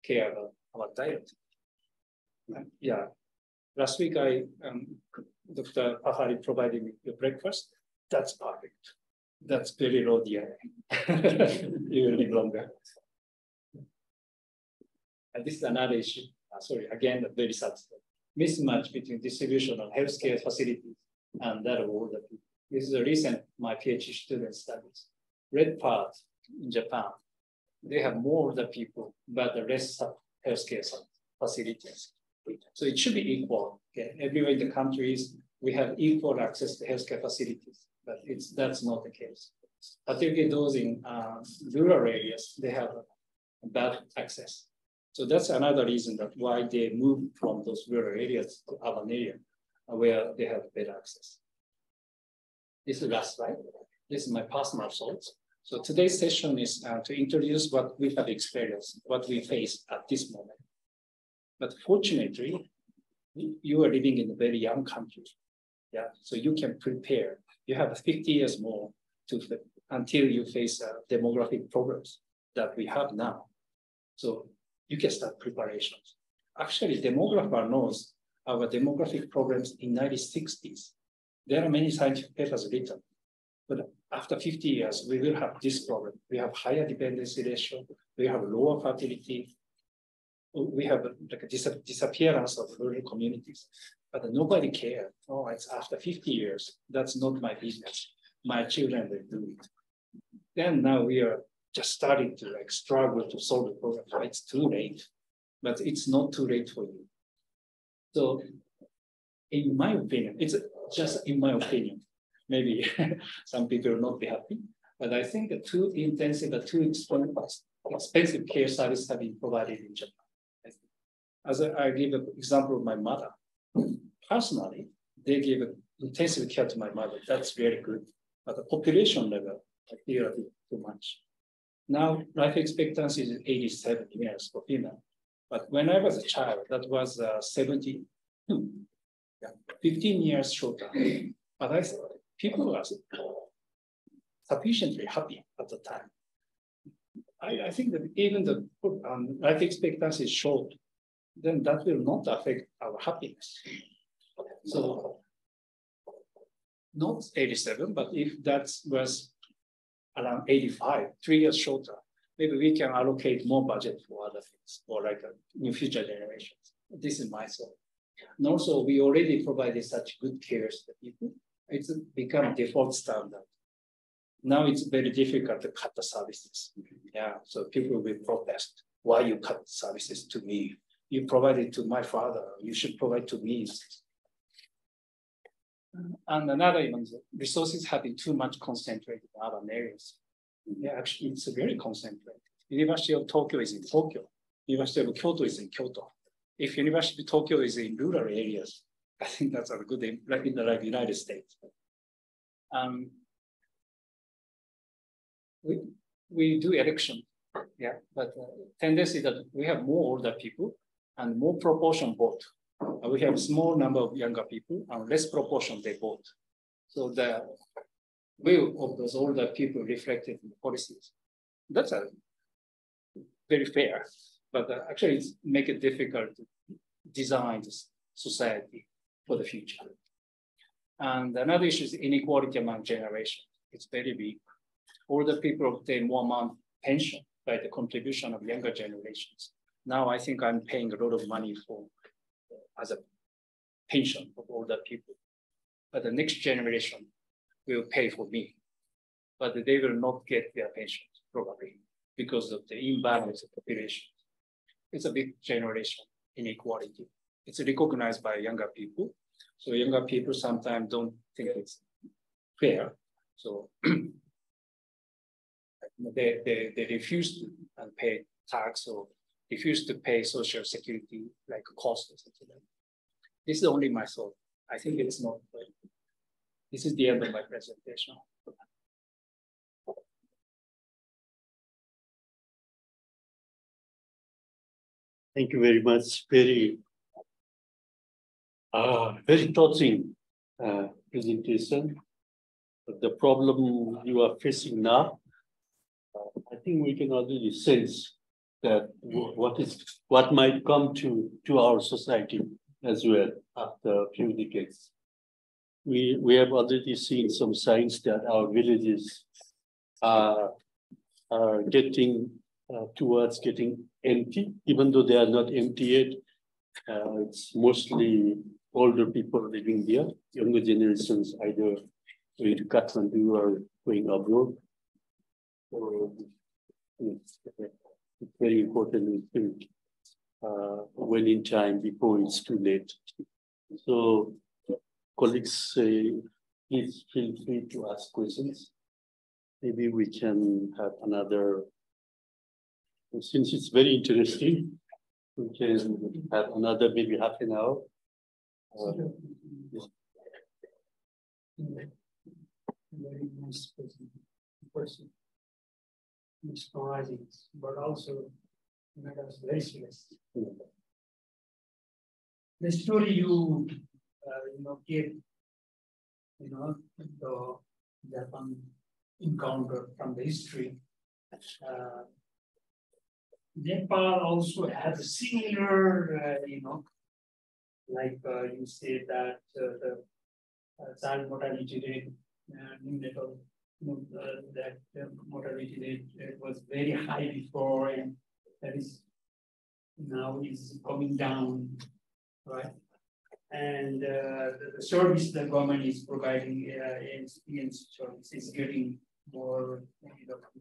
care about our diet. Yeah, last week Dr. Pahari provided me the breakfast. That's perfect. That's very low DI. You will live longer. And this is another issue. Sorry, again, a very sad story. Mismatch between distribution of healthcare facilities and that of older people. This is a recent, my PhD student studies. Red part in Japan, they have more older people, but the less healthcare facilities. So it should be equal. Okay? Everywhere in the countries, we have equal access to healthcare facilities, but that's not the case. Particularly those in rural areas, they have bad access. So that's another reason that why they move from those rural areas to urban area where they have better access. This is last slide. This is my personal thoughts. So today's session is to introduce what we have experienced, what we face at this moment. But fortunately, you are living in a very young country. Yeah, so you can prepare. You have 50 years more until you face demographic problems that we have now. So you can start preparations. Actually, demographer knows our demographic problems in 1960s. There are many scientific papers written, but after 50 years, we will have this problem. We have higher dependency ratio, we have lower fertility, we have like a disappearance of rural communities, but nobody cares. Oh, it's after 50 years. That's not my business. My children will do it. Then now we are just starting to struggle to solve the problem. It's too late, but it's not too late for you. So in my opinion, it's just in my opinion, maybe some people will not be happy, but I think the too intensive, the too expensive care services have been provided in Japan. As I give an example of my mother, personally, they give intensive care to my mother. That's very good. But the population level, I feel a bit too much. Now, life expectancy is 87 years for female. But when I was a child, that was 72. Yeah, 15 years shorter. But I thought people were sufficiently happy at the time. I think that even the life expectancy is short, then that will not affect our happiness. So not 87, but if that was around 85, 3 years shorter, maybe we can allocate more budget for other things or like new future generations. This is my thought. And also we already provided such good care to the people. It's become default standard. Now it's very difficult to cut the services. Yeah, so people will protest. Why you cut services to me? You provided to my father, you should provide to me. And another, resources have been too much concentrated in urban areas. Yeah, actually, it's very concentrated. University of Tokyo is in Tokyo. University of Kyoto is in Kyoto. If University of Tokyo is in rural areas, I think that's a good in the United States. We do election, yeah, but tendency that we have more older people and more proportion vote. We have small number of younger people and less proportion they vote. So the will of those older people reflected in the policies. That's a very fair, but actually it's make it difficult to design this society for the future. And another issue is inequality among generations. It's very big. Older people obtain more amount pension by the contribution of younger generations. Now I think I'm paying a lot of money for as a pension of older people, but the next generation will pay for me, but they will not get their pensions probably because of the imbalance of population. It's a big generation inequality. It's recognized by younger people. So younger people sometimes don't think it's fair. So they refuse to pay tax or refuse to pay social security like cost or something like that. This is only my thought. I think it's not. This is the end of my presentation. Thank you very much. Very touching presentation. But the problem you are facing now, I think we can already sense that what might come to our society as well after a few decades. We have already seen some signs that our villages are getting towards getting empty, even though they are not empty yet. It's mostly older people living there. Younger generations either going to Kathmandu or going abroad. So it's very important, we think, when in time before it's too late. So colleagues, please feel free to ask questions. Maybe we can have another, since it's very interesting, we can have another maybe half an hour. Very nice person. Mesmerizing, but also made us very serious. The story you gave, the Japan encounter from the history. Nepal also has a similar, like you say that the child mortality rate, neonatal that mortality rate was very high before, and that is now is coming down, right? And the service the government is providing in service is getting more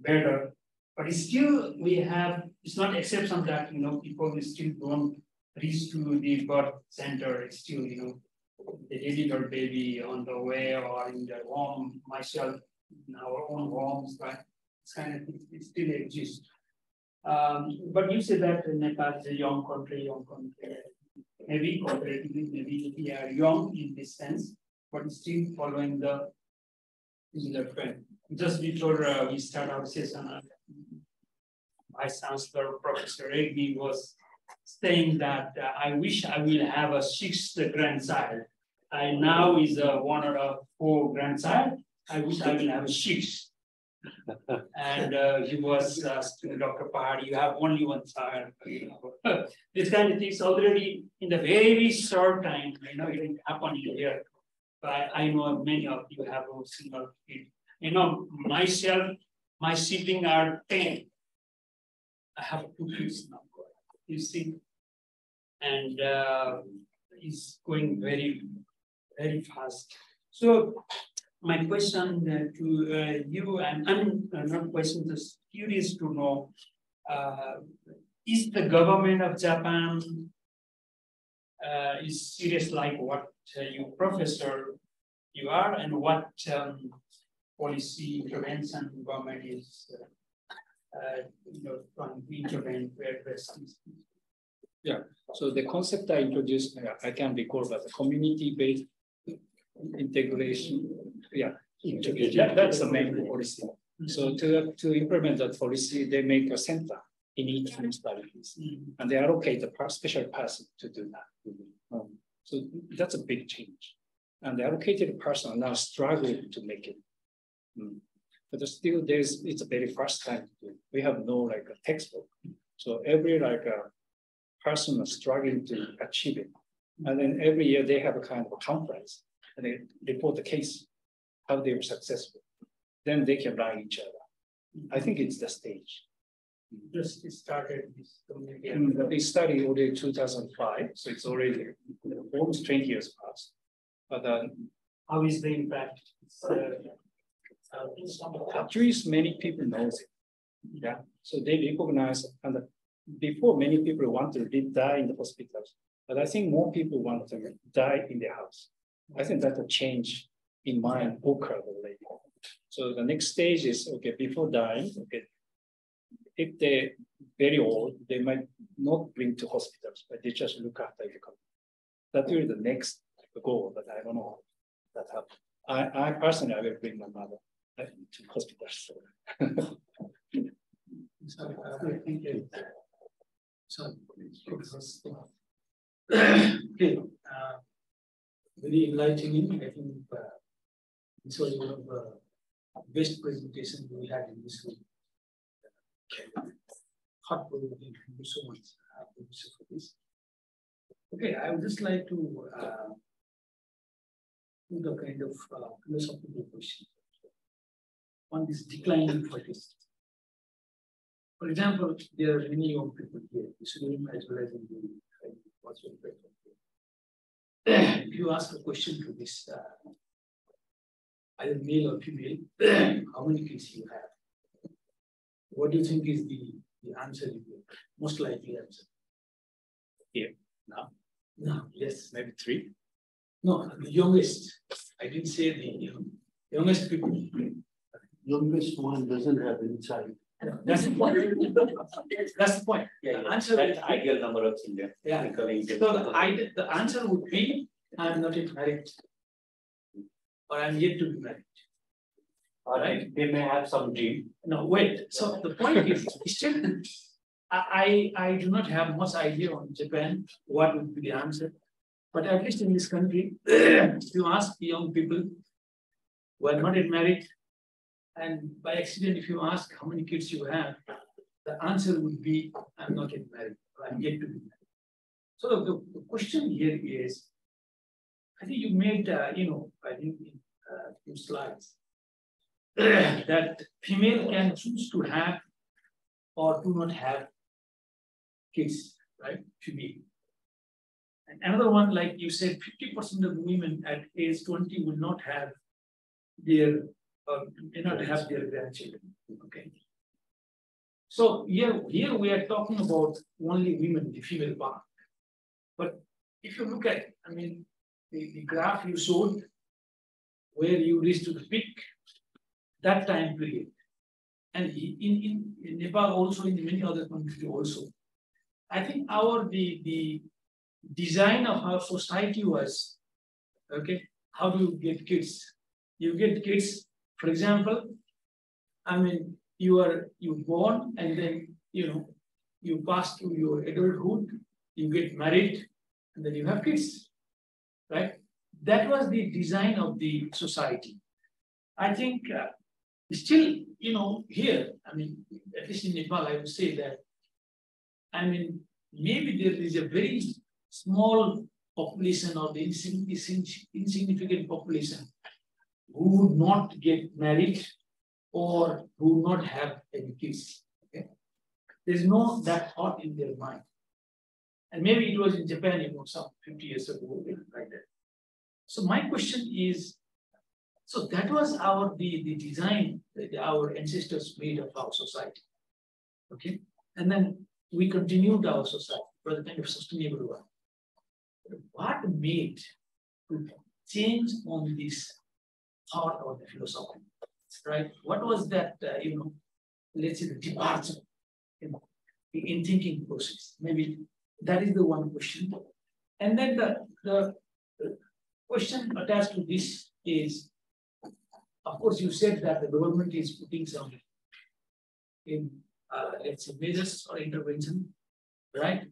better, but still we have, it's not exception that people still don't reach to the birth center. It's still they deliver baby on the way or in their home, myself in our own homes, right? It's kind of, it still exists. But you said that Nepal is a young country, maybe comparatively, maybe we are young in this sense, but still following the trend. Just before we start our session, Vice Chancellor Professor Regni was saying that I wish I will have a sixth grandchild. I now is one or four grandchild. I wish I will have a six. And he was asking Dr. Pahar, you have only one child. This kind of things already in the very short time, it didn't happen here. But I know many of you have a single kid. Myself, my siblings are 10. I have 2 kids now, you see. And it's going very, very fast. So my question to you, and I'm not question, just curious to know, is the government of Japan is serious like what you, Professor, you are and what policy intervention government is trying to intervene to address these things. Yeah, so the concept I introduced, I can recall, but the community-based integration, that's the main policy. So to implement that policy, they make a center in each municipalities, and they allocate a special person to do that. So that's a big change. And the allocated person are now struggling to make it. But still, it's a very first time to do it. We have no a textbook. So every person is struggling to achieve it. And then every year they have a kind of a conference and they report the case, how they were successful. Then they can learn each other. I think it's the stage. Just started this community. They started already in 2005, so it's already almost 20 years past. But how is the impact? At least many people knows it. Yeah, so they recognize, and before many people want to die in the hospitals, but I think more people want to die in their house. I think that's a change in mind occurred already. So the next stage is, okay, before dying, okay, if they're very old, they might not bring to hospitals, but they just look after the community. That will be the next goal, but I don't know that happens. I personally, I will bring my mother to hospitals. Thank you. So, okay, very enlightening. I think this was one of the best presentations we had in this room. Heartbroken. Thank you so much for this. Okay, I would just like to put a kind of philosophical question on this declining fertility. For example, there are many young people here, this room as well as in the if you ask a question to this, either male or female, how many kids you have? What do you think is the answer? Most likely answer. Here, now? No, yes. Maybe 3? No, the youngest. I didn't say the youngest people. Youngest one doesn't have any child. That's the point. That's the point. Yeah, the answer that's ideal number of children. Yeah. So the answer would be, I'm not yet married, or I'm yet to be married. All right. They may have some dream. No, wait. So the point is, still, I do not have much idea on Japan, what would be the answer. But at least in this country, if you ask young people who are not yet married, and by accident, if you ask how many kids you have, the answer would be, I'm not yet married, or I'm yet to be married. So the question here is, I think you made, I think in a few slides, that female can choose to have or do not have kids, right? Female. And another one, like you said, 50% of women at age 20 will not have their may not have their grandchildren. Okay. So here we are talking about only women, the female part. But if you look at, the graph you showed, where you reached to the peak, that time period, and in Nepal also, in many other countries also, I think the design of our society was, okay, how do you get kids? You get kids. For example, you born and then you pass through your adulthood, you get married, and then you have kids, right? That was the design of the society. I think still, here, at least in Nepal, I would say that, maybe there is a very small population or the insignificant population who would not get married or who would not have any kids. Okay? There's no that thought in their mind. And maybe it was in Japan, some 50 years ago, like that. So my question is, so that was the design that our ancestors made of our society. Okay? And then we continued our society for the kind of sustainable one. What made to change on this thought or the philosophy, right? What was that, let's say the departure, in thinking process? Maybe that is the one question. And then the question attached to this is, of course, you said that the government is putting some let's say measures or intervention, right?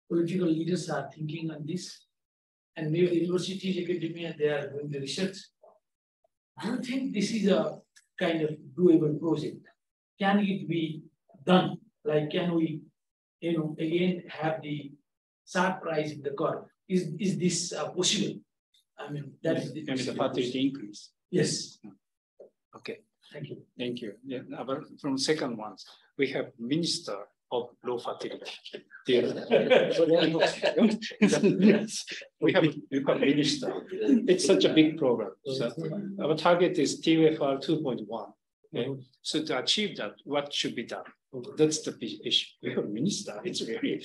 Political leaders are thinking on this, and maybe the universities, academia, they are doing the research. Do you think this is a kind of doable project? Can it be done? Like, can we, again have the sharp rise in the curve? Is this possible? I mean, that is the fertility increase. Yes. Okay. Thank you. Thank you. Yeah, but from second ones, we have Minister of Low Fertility. we have Minister. It's such a big program. So our target is TFR 2.1. Okay? So to achieve that, what should be done? That's the big issue. We have Minister. It's very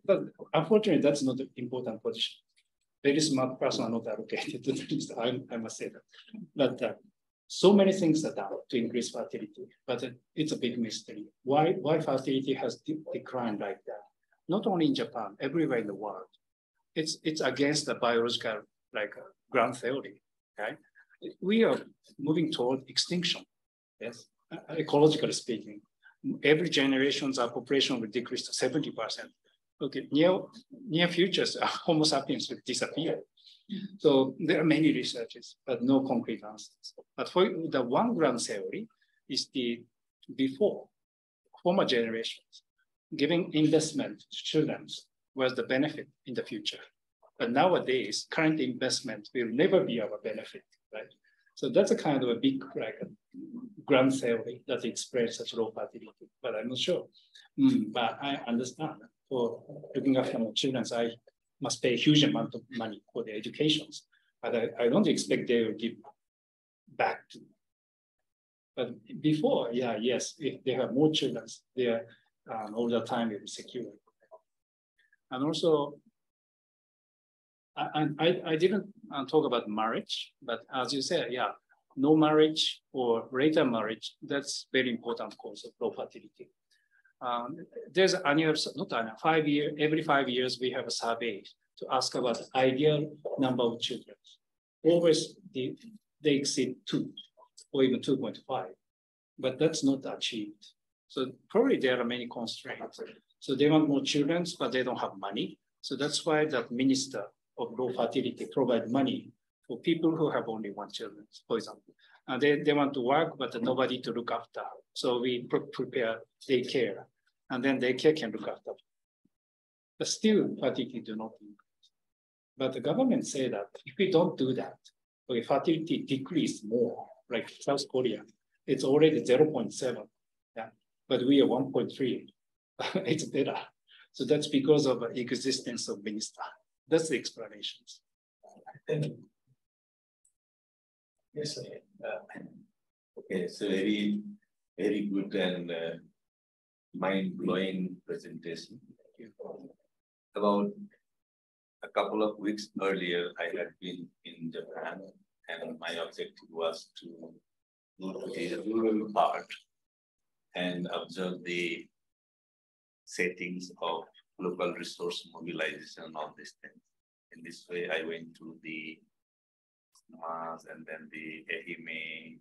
but unfortunately, that's not the important position. Very smart person are not allocated to the list. I must say that. But so many things are done to increase fertility, but it's a big mystery. Why fertility has declined like that? Not only in Japan, everywhere in the world. It's against the biological ground theory. Okay, we are moving toward extinction. Yes, ecologically speaking, every generation's our population will decrease to 70%. Okay, near futures, Homo sapiens will disappear. So there are many researches, but no concrete answers. But for the one ground theory is the former generations, giving investment to children was the benefit in the future. But nowadays, current investment will never be our benefit, right? So that's a kind of a big ground theory that explains such low fertility, but I'm not sure. But I understand. For looking after my children, I must pay a huge amount of money for their educations, but I don't expect they will give back to me. But before, yes, if they have more children, their all the time will be secure. And also, I didn't talk about marriage, but as you said, no marriage or later marriage, that's very important cause of low fertility. There's annual, every 5 years we have a survey to ask about ideal number of children. Always they exceed 2 or even 2.5, but that's not achieved. So probably there are many constraints. So they want more children, but they don't have money. So that's why the Minister of Low Fertility provide money for people who have only one child, for example. They want to work, but nobody to look after. So we prepare daycare, and then daycare can look after. But still, fertility do not increase. But the government say that if we don't do that, okay, fertility decrease more, like South Korea. It's already 0.7, but we are 1.3. It's better. So that's because of the existence of minister. That's the explanations. Thank you. Yes, sir. Okay, so very good and mind-blowing presentation. About a couple of weeks earlier, I had been in Japan, and my objective was to go to the rural part and observe the settings of local resource mobilization and all these things. In this way, I went to the Mas and then the Ehime,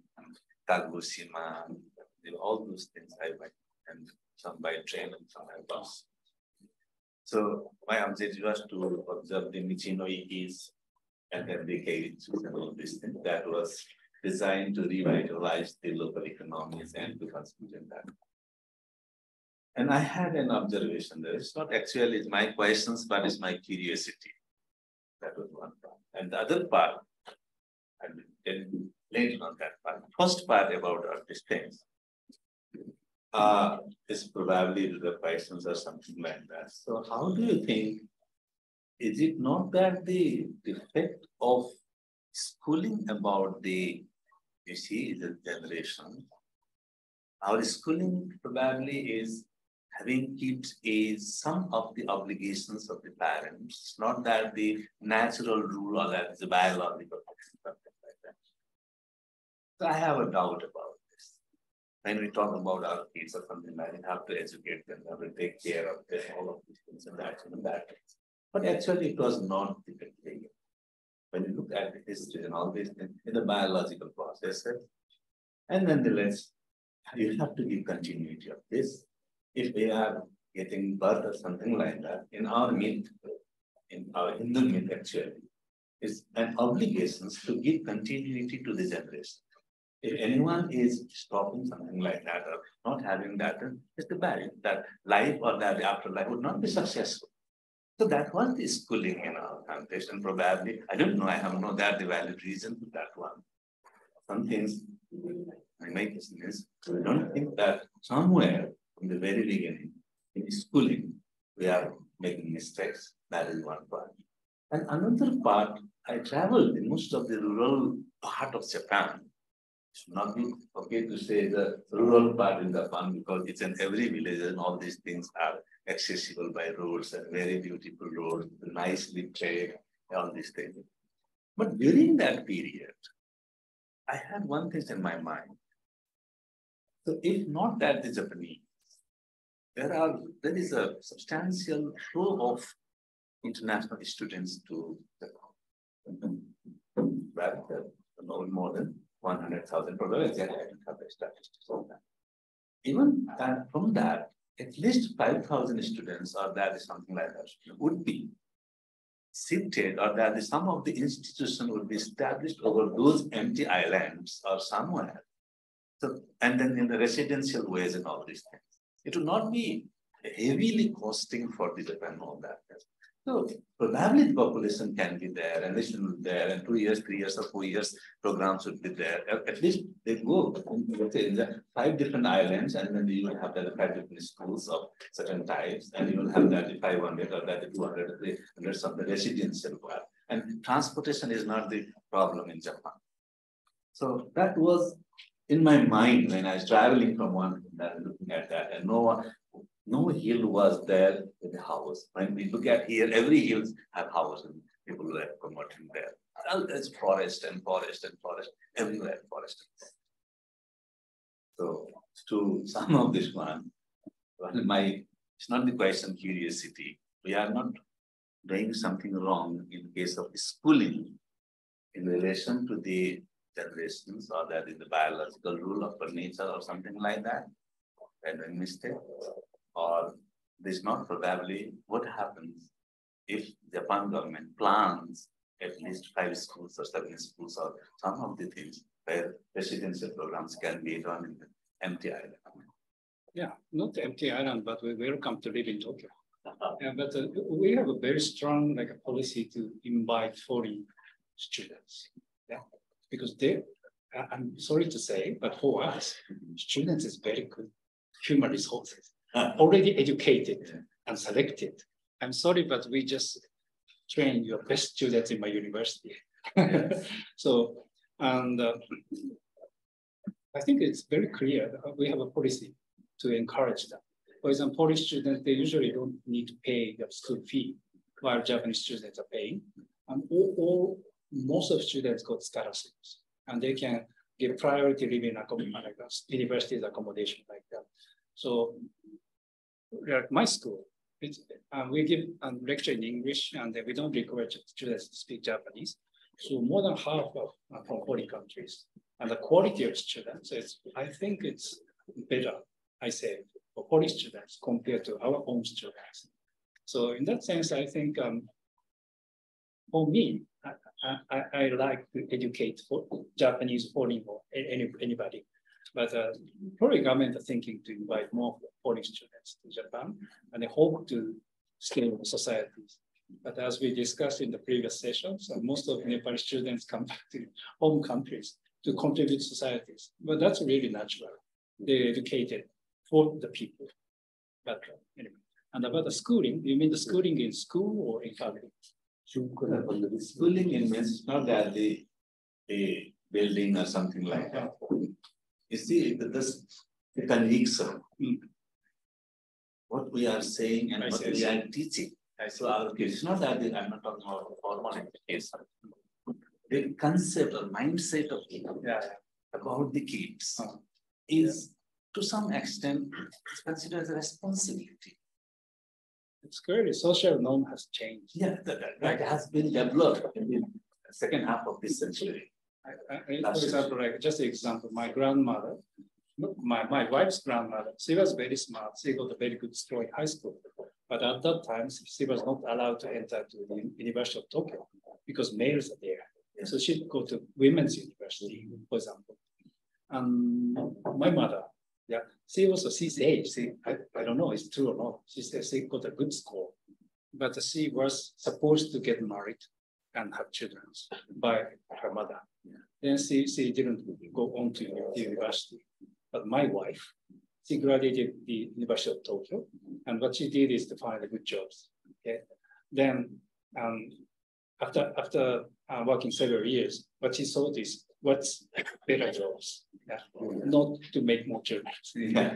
Kagoshima, all those things I went, and some by train and some by bus. So my objective was to observe the Michinoikis and then the Keiritsus and all these things. That was designed to revitalize the local economies and to contribute that. And I had an observation there. It's not actually my questions, but it's my curiosity. That was one part. And the other part, I will tell you later on that part. First part about our distance is probably the questions or something like that. So how do you think, is it not that the effect of schooling about the, you see, the generation, our schooling probably having kids is some of the obligations of the parents, not that the natural rule or that is a biological something like that. So I have a doubt about this. When we talk about our kids or something like that, we have to educate them, we have to take care of them, all of these things and that. But actually it was not the thing. When you look at the history and all these things in the biological processes, and nonetheless, you have to give continuity of this. If we are getting birth or something like that, in our myth, in our Hindu myth actually, is an obligation to give continuity to the generation. If anyone is stopping something like that or not having that, then it's the bad that life or that afterlife would not be successful. So that was the schooling in our countries, and probably, I don't know, I have no that the valid reason for that one. Some things, my question is, I don't think that somewhere from the very beginning, in schooling, we are making mistakes. That is one part. And another part, I traveled in most of the rural part of Japan. It should not be okay to say the rural part in Japan because it's in every village and all these things are accessible by roads and very beautiful roads, nicely paved, all these things. But during that period, I had one thing in my mind. So if not that the Japanese, there is a substantial flow of international students to Japan. Rather, no more than 100,000, probably I don't have the statistics on that. Even from that, at least 5,000 students or that is something like that would be seated or that is some of the institution would be established over those empty islands or somewhere. So, and then in the residential ways and all these things. It will not be heavily costing for the Japan all that. So probably the population can be there and they should be there and 2 years, 3 years or 4 years programs would be there. At least they go in the 5 different islands and then you will have the 5 different schools of certain types and you will have that the 500 or that the 200 or 300 of the residential part. And transportation is not the problem in Japan. So that was in my mind when I was traveling from one and looking at that and no hill was there with a house. When we look at here, every hill have houses and people are promoting there. There's forest and forest and forest, everywhere forest. So to some of this one, it's not the question curiosity. We are not doing something wrong in case of schooling in relation to the generations or that is the biological rule of nature or something like that. And a mistake. Or this not probably what happens if Japan government plans at least 5 schools or 7 schools or some of the things where residential programs can be done in the empty island. Yeah, not the empty island, but we welcome to live in Tokyo. But we have a very strong policy to invite foreign students. Yeah, because I'm sorry to say, but for us, students is very good human resources. Already educated and selected. I'm sorry, but we just train your best students in my university. So, and I think it's very clear that we have a policy to encourage them. For example, Polish students, they usually don't need to pay their school fee, while Japanese students are paying. And most of students got scholarships, and they can give priority living like university's accommodation like that. So, at my school, we give a lecture in English and we don't require students to speak Japanese. So more than half are from foreign countries. And the quality of students, I think it's better, I say, for Polish students compared to our own students. So in that sense, I think for me, I like to educate for Japanese foreign or anybody. But probably government are thinking to invite more foreign students to Japan, and they hope to scale societies. But as we discussed in the previous sessions, most of Nepali students come back to home countries to contribute to societies. But that's really natural. They're educated for the people. But anyway, and about the schooling, you mean the schooling in school or in family? Schooling in means not that the building or something like that. You see, it's a mix. what we are saying and what we are teaching. So our kids, it's not that I'm not talking about formal education. The concept or mindset of about the kids is to some extent considered as a responsibility. It's clearly social norm has changed. Yeah, that has been developed in the second half of this century. For example, like just an example, my grandmother, my wife's grandmother, she was very smart. She got a very good score in high school. But at that time, she was not allowed to enter to the University of Tokyo because males are there. So she'd go to women's university, for example. My mother, she said, I don't know, it's true or not. She said she got a good score, but she was supposed to get married and have children by her mother. Then she didn't go on to the university. But my wife, she graduated the University of Tokyo, and what she did is to find a good jobs. Okay, then after working several years, what she saw is what's better jobs, not to make more children.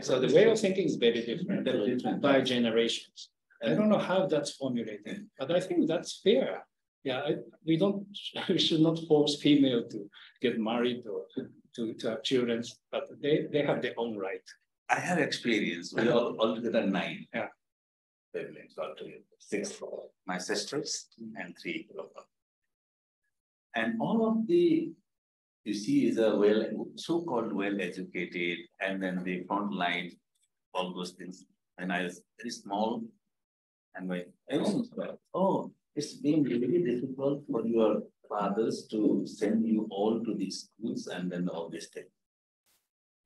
So the way of thinking is very different by generations. I don't know how that's formulated, but I think that's fair. We should not force female to get married or to have children, but they have their own right. I have experience. We all altogether 9. Siblings altogether, 6. My sisters and 3 of them. And all of the, you see, is a so-called well-educated, and then the front line, all those things. When I was very small, and my parents were, it's been really difficult for your fathers to send you all to these schools and then all this thing.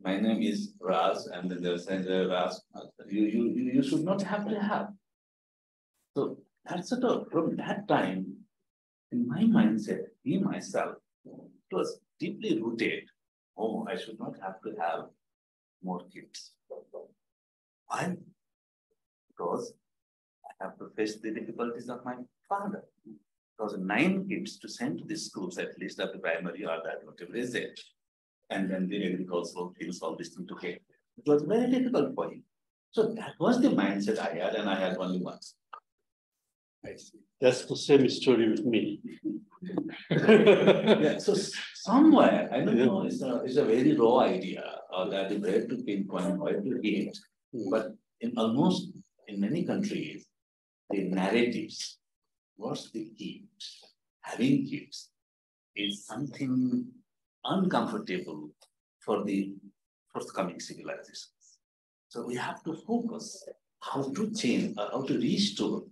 My name is Raz, and then they'll say, Raz, you should not have to have. So that's sort of, from that time, in my mindset, me myself, it was deeply rooted. I should not have to have more kids. Why? Because I have to face the difficulties of my father. Because 9 kids to send to these schools, at least at the primary or that, whatever is it. And then the agricultural things, all these things to get. It was very difficult for him. So that was the mindset I had, and I had only one. I see. That's the same story with me. So somewhere, I don't know, it's a very raw idea, that the bread to pinpoint where to eat. But in many countries, the narratives, what's the kids, having kids, is something uncomfortable for the forthcoming civilizations. So we have to focus how to change or how to restore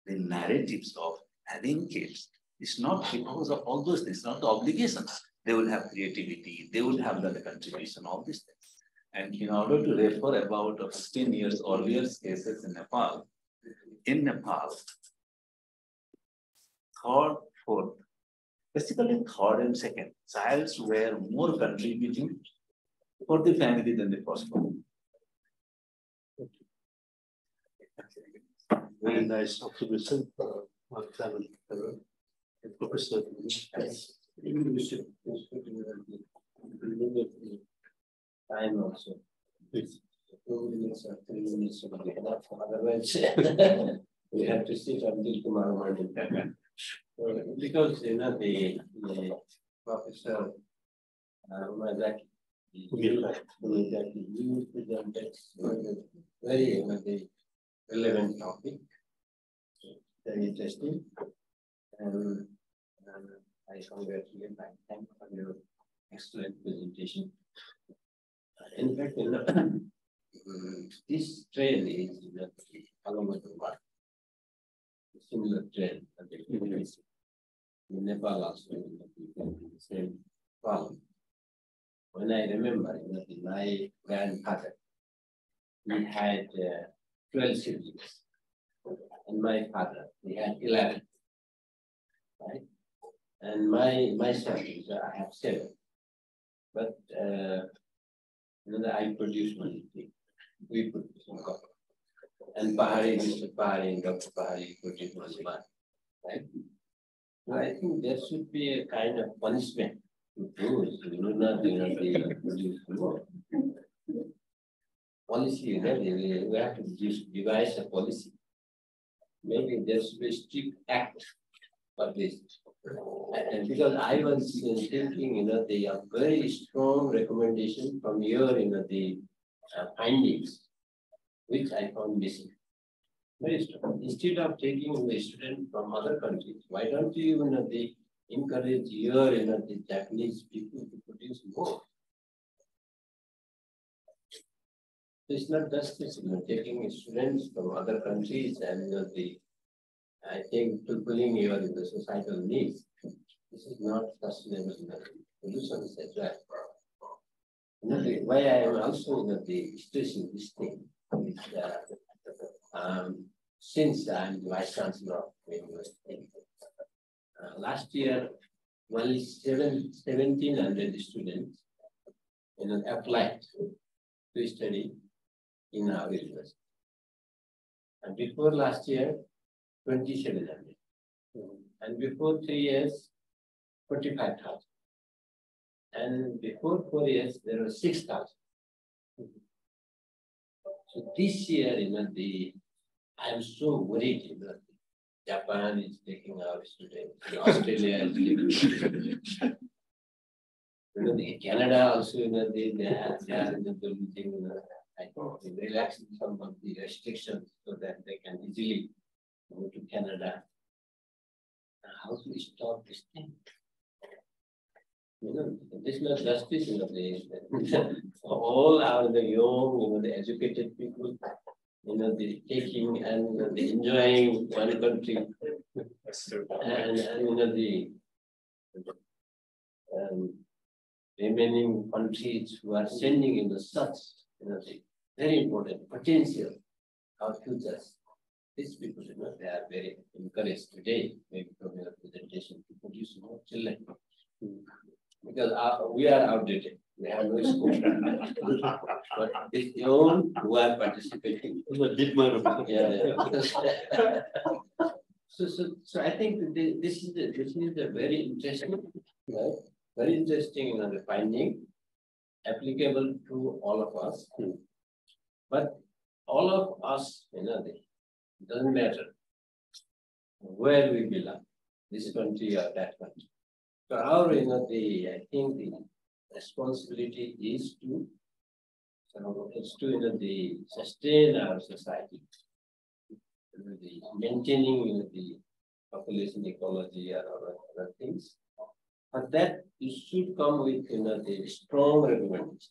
the narratives of having kids. It's not because of all those things, not the obligations. They will have creativity, they will have the contribution, all these things. And in order to refer about 15 years earlier cases in Nepal, third, fourth, basically third and second, childs were more contributing for the family than the first one. Very nice observation. Professor. Time also. Please. 2 minutes or 3 minutes will be enough. Otherwise, we have to sit until tomorrow morning. Because the Professor Umezaki, you presented very relevant topic, very interesting, and I congratulate and thank you for your excellent presentation. In fact, this trail is along with the world. Similar trail in Nepal also, the same problem. When I remember, my grandfather, he had 12 siblings, and my father, he had 11, right? And my siblings, I have 7, but I produce one thing. We produce one copy. And Pahari, Mr. Pahari, and Dr. Pahari produce one, right? I think there should be a kind of punishment to those who do not produce more. policy, you know, we have to devise a policy. Maybe there should be a strict act for this. And because I was thinking, you know, they are very strong recommendation from your, you know, the findings, which I found missing. Very strong. Instead of taking the student from other countries, why don't you, you know, they encourage your, you know, the Japanese people to produce more? It's not just this, you know, taking students from other countries and, you know, I think fulfilling your the societal needs. This is not sustainable solutions as well. You know, why I am also, you know, stressing this thing is since I'm the Vice Chancellor of the university, last year only 1,700 students, you know, applied to study in our university. And before last year, 2,700. And before 3 years, 45,000. And before 4 years, there were 6,000. So this year, you know, I'm so worried, you know, Japan is taking our students, Australia is taking students. You know, Canada also, you know, they are implementing, you know, I think relaxing some of the restrictions so that they can easily go to Canada. How to stop this thing? You know, this is not justice, you know, all are the young, you know, the educated people, you know, the taking and, you know, the enjoying one country. And you know, the remaining countries who are sending in the such, you know, the very important potential of futures. These people, you know, they are very encouraged today, maybe from your presentation, to produce more children. Because we are outdated. We have no school. But these young who are participating, So I think this is a very interesting, right? Very interesting, you know, the finding applicable to all of us. But all of us, you know, it doesn't matter where we belong, this country or that country. So our, you know, I think the responsibility is to, you know, sustain our society, you know, maintaining, you know, the population ecology or other things. But that it should come with, you know, the strong regulations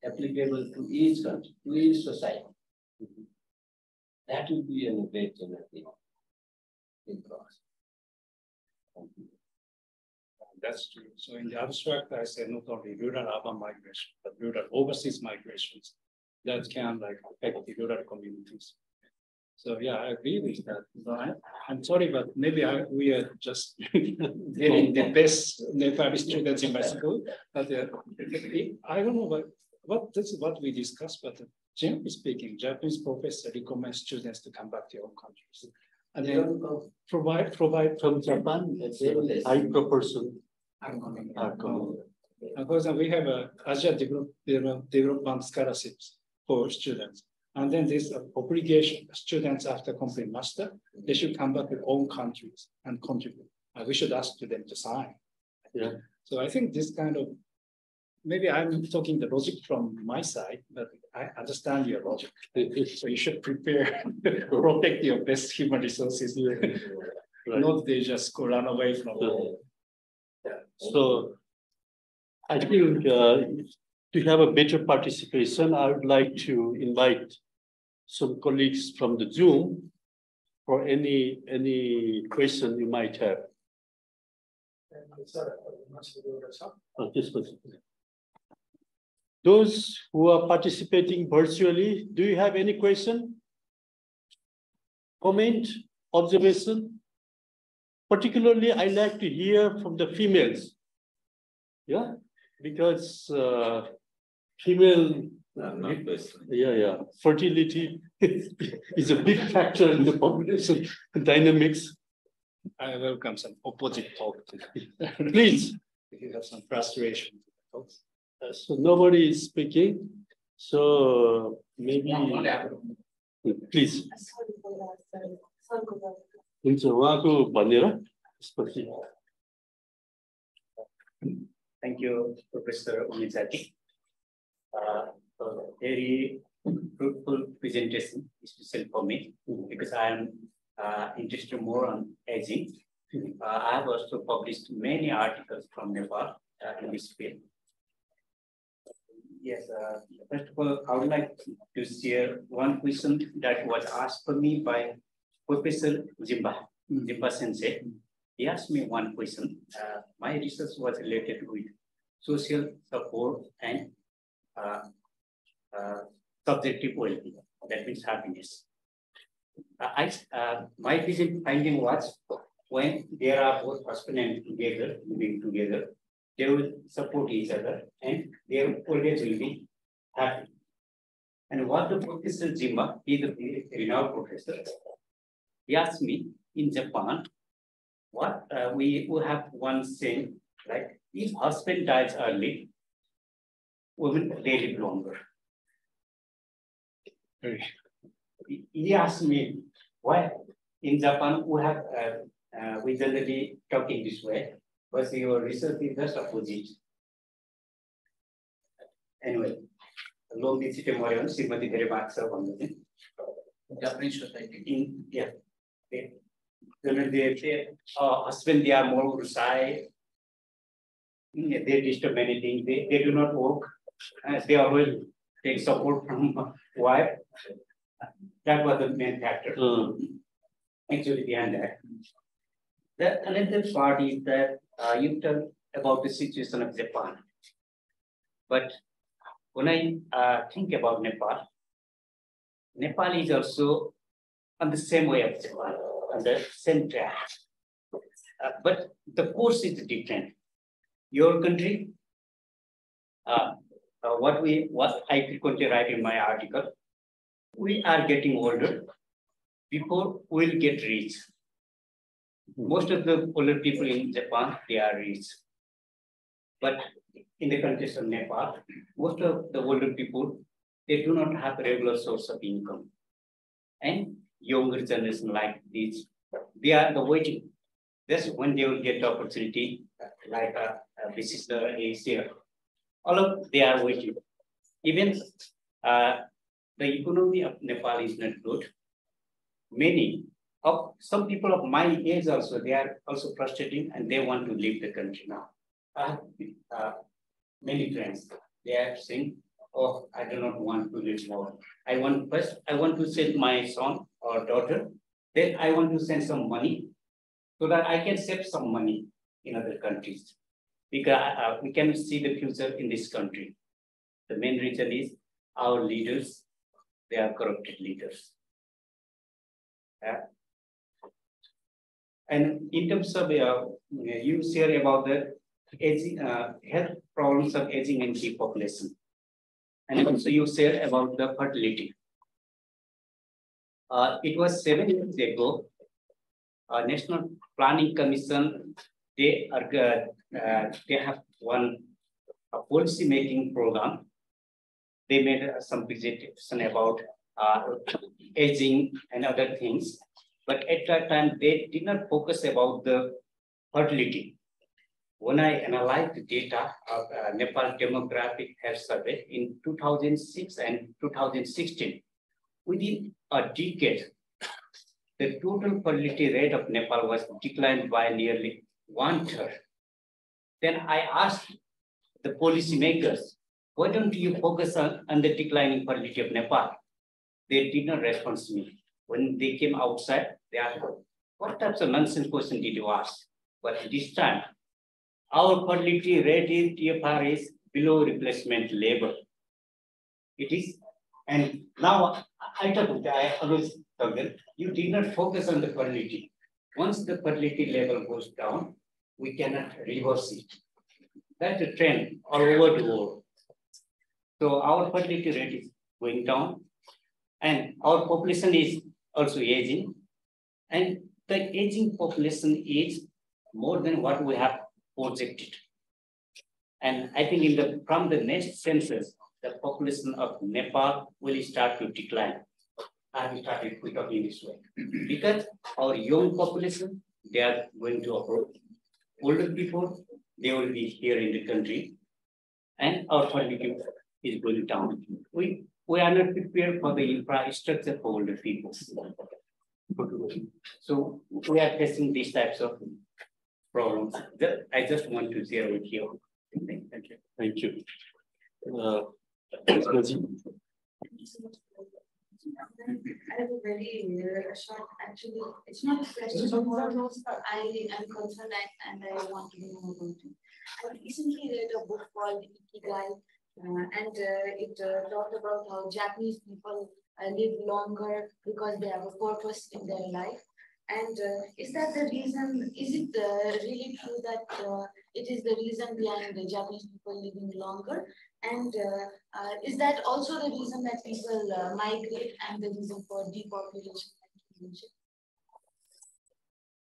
applicable to each country, to each society. That will be a great, you know, thing in process. That's true. So in the abstract, I say not only rural urban migration, but rural overseas migrations that can like affect the rural communities. So yeah, I agree with that. I'm sorry, but maybe we are just getting the best Nepali students in my school. But I don't know this is what we discussed, but generally speaking, Japanese professors recommend students to come back to their own countries. And then provide from Japan, a high proportion are coming. Because we have a Asia development scholarships for students. And then this obligation, students after completing master, they should come back to their own countries and contribute. We should ask them to sign. Yeah. So I think this kind of, maybe I'm talking the logic from my side, but I understand your logic. So you should prepare to protect your best human resources. Right. Not they just go run away from home. So I think to have a better participation, I would like to invite some colleagues from the Zoom for any question you might have. Those who are participating virtually, do you have any question, comment, observation? Particularly, I like to hear from the females. Yeah, because female, fertility is a big factor in the population dynamics. I welcome some opposite talk. Please. If you have some frustration. So nobody is speaking. So maybe, please. हुन्छ उहाँको भनेर त्यसपछि Thank you, Professor Umezaki. Very fruitful presentation, especially for me, because I am interested more on aging. I have also published many articles from Nepal in this field. Yes, first of all, I would like to share one question that was asked for me by Professor Jimba Sensei. He asked me one question. My research was related with social support and subjective well-being, that means happiness. My finding was when there are both husband and together, living together, they will support each other and they always will be happy. And what the Professor Jimba, he is a renowned professor, he asked me in Japan, what we have one saying, like if husband dies early, women they live longer. He asked me why in Japan we have we generally talk in this way, but your research is just opposite. Anyway, long visit Morion, Simati Derebaxa on the Japanese society. Yeah. They say, husband, they are more shy. They disturb many things. They do not work. They always take support from wife. That was the main factor. Actually, behind that. The another part is that you tell about the situation of Japan. But when I think about Nepal, Nepal is also on the same way of Japan, on the same track. But the course is different. Your country, what I frequently write in my article, we are getting older before we'll get rich. Most of the older people in Japan, they are rich. But in the context of Nepal, most of the older people, they do not have a regular source of income. And younger generation like this, they are the waiting. That's when they will get the opportunity, like this is the age here. All of they are waiting. Even the economy of Nepal is not good. Some people of my age also, they are also frustrated and they want to leave the country now. I have many friends, they are saying, oh, I do not want to live more. I want to send my son or daughter, then I want to send some money so that I can save some money in other countries. Because we cannot see the future in this country. The main reason is our leaders, they are corrupted leaders. And in terms of, you share about the aging, health problems of aging and depopulation. And also you share about the fertility. It was 7 years ago, National Planning Commission, they have one policy making program. They made some presentation about aging and other things. But at that time, they did not focus about the fertility. When I analyzed the data of Nepal Demographic Health Survey in 2006 and 2016, within a decade, the total fertility rate of Nepal was declined by nearly 1/3. Then I asked the policymakers, why don't you focus on the declining fertility of Nepal? They did not respond to me. When they came outside, they asked, what types of nonsense question did you ask? But this time, our fertility rate in TFR is below replacement level. It is, and now I always tell them, you did not focus on the fertility. Once the fertility level goes down, we cannot reverse it. That's a trend all over the world. So our fertility rate is going down, and our population is also aging, and the aging population is more than what we have projected. And I think from the next census, the population of Nepal will start to decline. I started talking this way because our young population, they are going to abroad. Older people, they will be here in the country, and our fertility is going down. We are not prepared for the infrastructure for older people. So we are facing these types of problems that I just want to share with you. Thank you. Thank you. I have a very short, actually, it's not a question, but more I am concerned and I want to know about it. I recently read a book called Ikigai, and it talked about how Japanese people live longer because they have a purpose in their life. And is that the reason, is it really true that it is the reason behind the Japanese people living longer? And is that also the reason that people migrate and the reason for depopulation?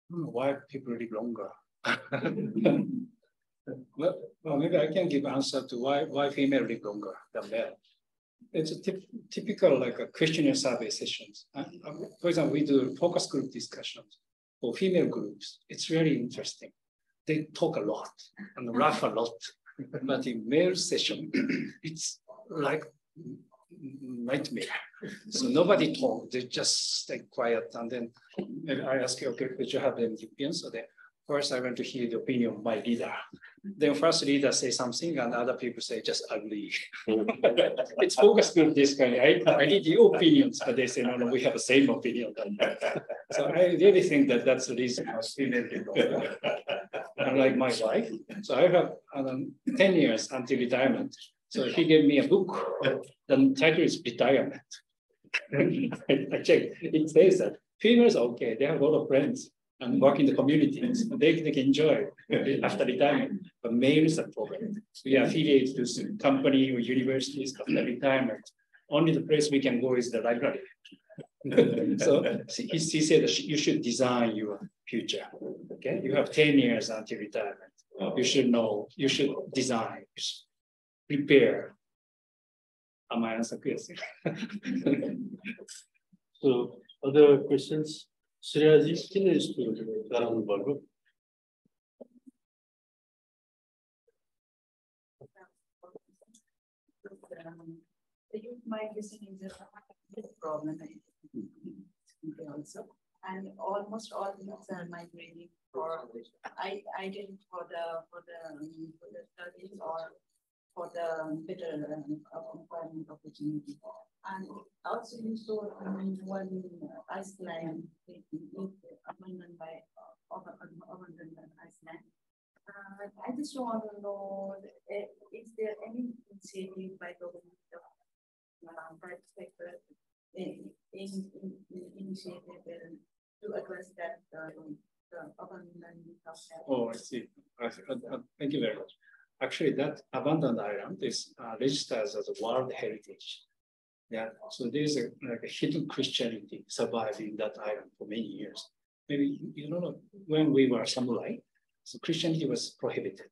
Why people live longer? Well, maybe I can give answer to why female live longer than male. It's a typical like a questionnaire survey sessions. For example, we do focus group discussions for female groups. It's really interesting. They talk a lot and laugh a lot. But in male session, it's like nightmare. So nobody talk, they just stay quiet. And then I ask you, okay, could you have any opinions? So then first I want to hear the opinion of my leader. Then first leader say something and other people say just agree. It's focus group this kind. I need your opinions, but they say, no, we have the same opinion. So I really think that that's the reason how female people unlike my wife. So I have 10 years until retirement. So he gave me a book. The title is Retirement. I checked. It says that females are okay. They have a lot of friends and work in the communities. They can enjoy after retirement. But males are problem. We are affiliated to some company or universities after retirement. Only the place we can go is the library. So he said that you should design your future. Okay, you have 10 years until retirement. You should know, you should design, you should prepare. Am I answering question? So, other questions? Shreyaji, still is to Karan Bagu. The youth migration is a big problem also, and almost all youths are migrating for either for the studies or for the better employment opportunity. And also you saw one Iceland amendment by Iceland. I just want to know, is there any initiative by government of private sector initiative to address that the abandoned house? Oh, I see. Thank you very much. Actually, that abandoned island is registered as a World Heritage. Yeah, so there's a hidden Christianity surviving that island for many years. Maybe you know when we were samurai, so Christianity was prohibited.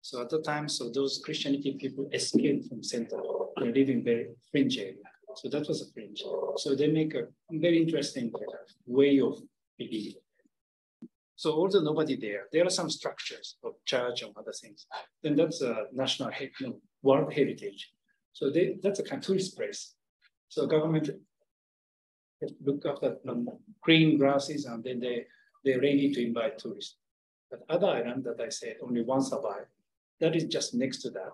So at the time, so those Christianity people escaped from center. They live in very fringe area. So that was a fringe. So they make a very interesting way of believing. So although nobody there are some structures of church and other things. Then that's a national World Heritage. So that's a kind of tourist place. So government look after green grasses and then they're ready to invite tourists. But other island that I said only one survive, that is just next to that,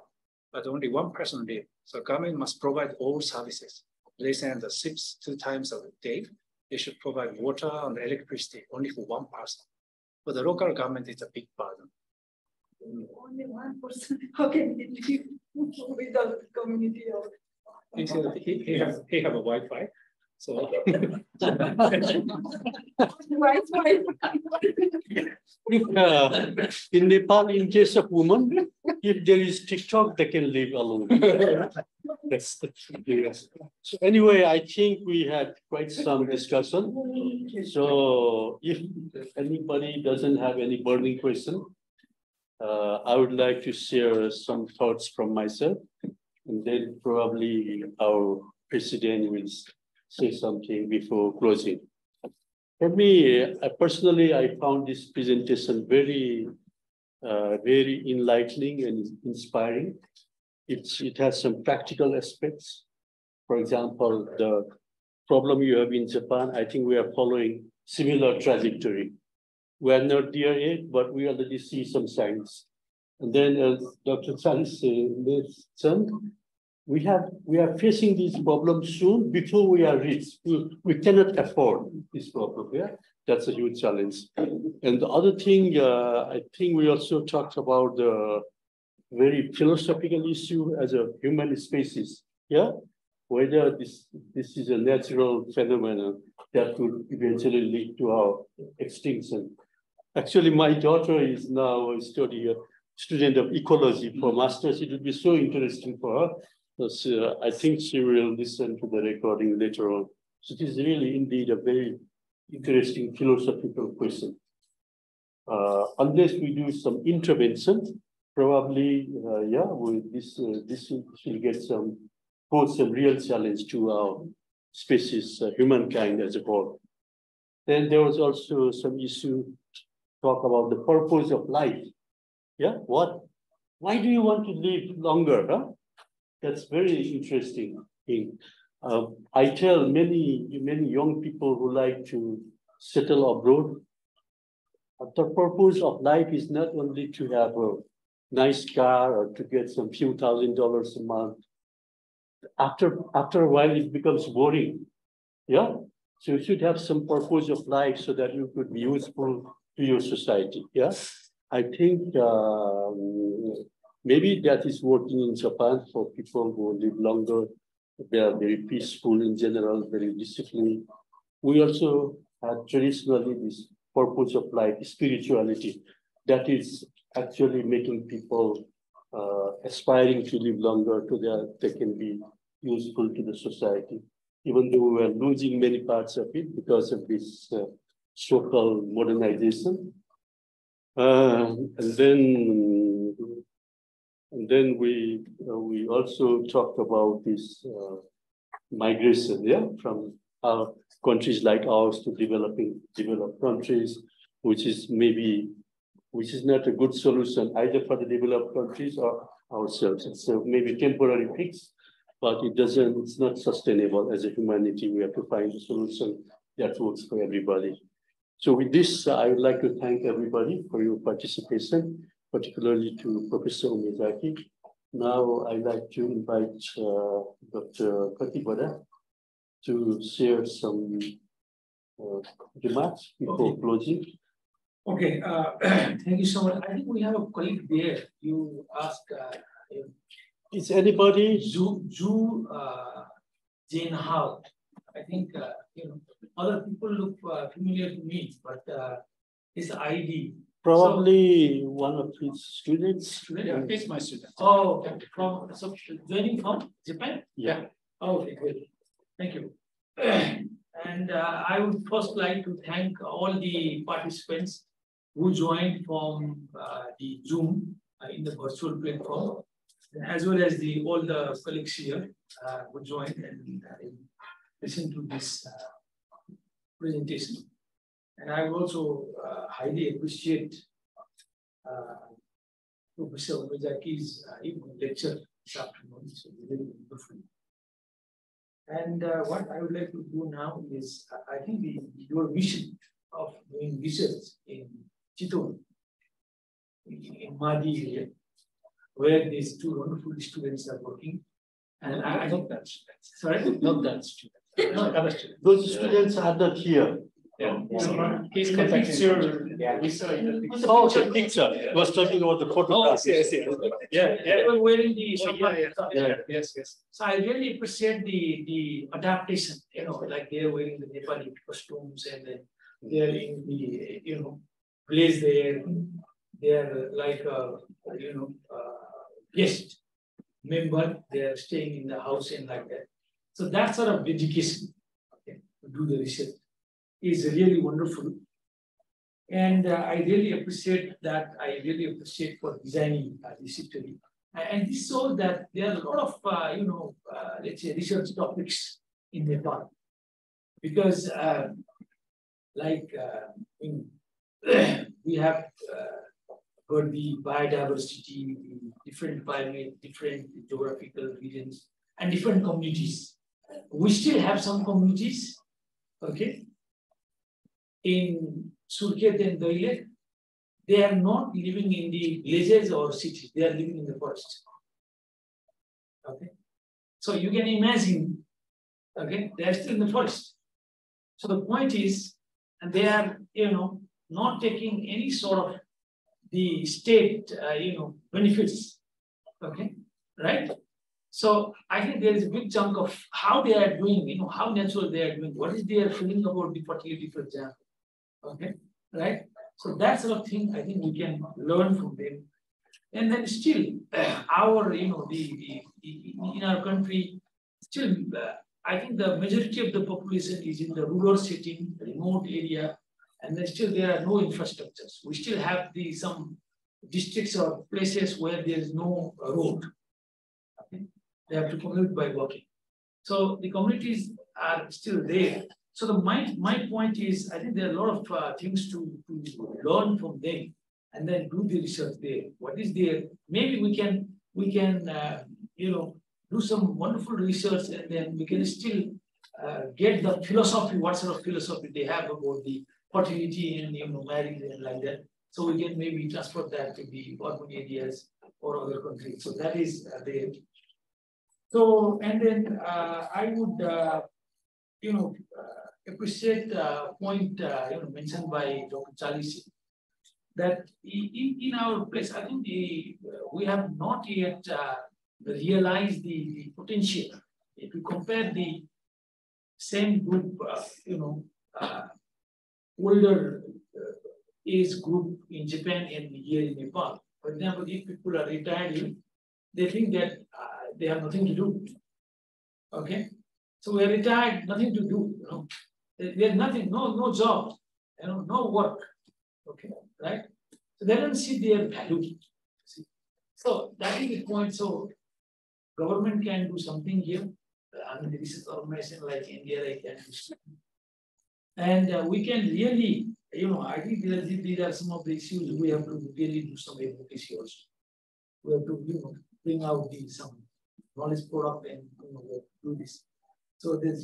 but only one person live. So government must provide all services. They send the ships 2 times a day. They should provide water and electricity only for one person. For the local government, it's a big burden. Only one person. How can they live without community? He have a Wi-Fi. So in Nepal, in case of women, if there is TikTok, they can live alone. That's the yes. So anyway, I think we had quite some discussion. So if anybody doesn't have any burning question, I would like to share some thoughts from myself. and then probably our president will say something before closing. For me, personally, I found this presentation very enlightening and inspiring. It has some practical aspects. For example, the problem you have in Japan, I think we are following similar trajectory. We are not there yet, but we already see some signs. And then, as Dr. Salis mentioned, we are facing these problems soon before we are rich. We cannot afford this problem. Yeah, that's a huge challenge. And the other thing, I think we also talked about the very philosophical issue as a human species. Yeah, whether this is a natural phenomenon that could eventually lead to our extinction. Actually, my daughter is now a student of ecology for masters. It would be so interesting for her. So, I think she will listen to the recording later on. So it is really indeed a very interesting philosophical question. Unless we do some intervention, probably, this will get pose some real challenge to our species, humankind as a whole. Then there was also some issue talk about the purpose of life. Yeah, why do you want to live longer? Huh? That's very interesting thing. I tell many young people who like to settle abroad, the purpose of life is not only to have a nice car or to get some few $1,000s a month. After a while, it becomes boring. Yeah, so you should have some purpose of life so that you could be useful to your society. Yeah, I think maybe that is working in Japan for people who live longer. They are very peaceful in general, very disciplined. We also have traditionally this purpose of life, spirituality, that is actually making people aspiring to live longer so that they can be useful to the society. Even though we are losing many parts of it because of this so-called modernization. And then we also talked about this migration, yeah, from countries like ours to developed countries, which is not a good solution either for the developed countries or ourselves. It's maybe temporary fix, but it's not sustainable as a humanity. We have to find a solution that works for everybody. So with this, I would like to thank everybody for your participation, particularly to Professor Umezaki. Now I'd like to invite Dr. Katibada to share some remarks before closing. Okay, thank you so much. I think we have a colleague there. You asked. Is anybody? Zhu Jane Hao. I think other people look familiar to me, but his ID. Probably one of his students. Yeah, he's my student. Oh, okay. Joining from Japan? Yeah. Oh, okay, good. Thank you. And I would first like to thank all the participants who joined from the Zoom in the virtual platform, as well as all the colleagues here who joined and listened to this presentation. And I would also highly appreciate Professor Umezaki's lecture this afternoon. It's very wonderful. And what I would like to do now is, I think your vision of doing research in Chittor, in Madi area, where these two wonderful students are working. And I think that's sorry, not that student. No, other students. Those students are not here. Yeah. He's in the picture. Yeah. We saw in the picture. Oh, the picture. I was talking about the photograph. Oh, yes. Yeah. They were wearing the Yes. So I really appreciate the adaptation, like they're wearing the Nepali costumes and then they're in the, place there. They're like guest member. They're staying in the house and like that. So that sort of dedication, to do the research is really wonderful. And I really appreciate that. I really appreciate for designing this history. And this shows that there are a lot of, let's say, research topics in Nepal. Because, we have got the biodiversity, the different climate, different geographical regions, and different communities. We still have some communities, okay, in Surkhet and Doile. They are not living in the villages or cities, they are living in the forest. Okay. So you can imagine, okay, they are still in the forest. So the point is, and they are, not taking any sort of the state, benefits, okay, right? So I think there is a big chunk of how they are doing, how natural they are doing, what is their feeling about the fertility, for example, okay, right? So that sort of thing, I think we can learn from them. And then still, our, in our country, still, I think the majority of the population is in the rural setting, remote area, and then still there are no infrastructures. We still have some districts or places where there is no road. Okay? They have to commute by walking. So the communities are still there. So my point is, I think there are a lot of things to learn from them, and then do the research there. What is there? Maybe we can do some wonderful research, and then we can still get the philosophy, what sort of philosophy they have about the fertility and marriage and like that. So we can maybe transfer that to the urban areas or other countries. So that is there. So, and then I would appreciate the point mentioned by Dr. Chalisi, that in our place, I think we have not yet realized the potential. If you compare the same group, older age group in Japan and here in Nepal, for example, if people are retired, they think that they have nothing to do. Okay, so we are retired, nothing to do. There's nothing, no job, no work. Okay, right? So they don't see their value. See? So that is the point. So government can do something here. I mean, this is organization like India, can do something. And we can really, I think these are some of the issues we have to really do some advocacy also. We have to, bring out some knowledge product and do this. So there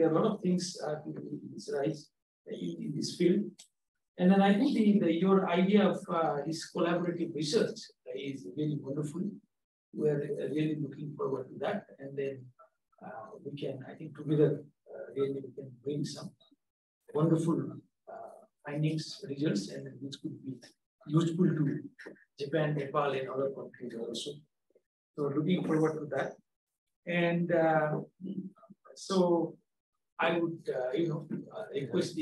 are a lot of things to rise in this field. And then I think your idea of this collaborative research is really wonderful. We are really looking forward to that. And then we can, I think together, really we can bring some wonderful findings, results, and which could be useful to Japan, Nepal, and other countries also. So looking forward to that. And so I would, request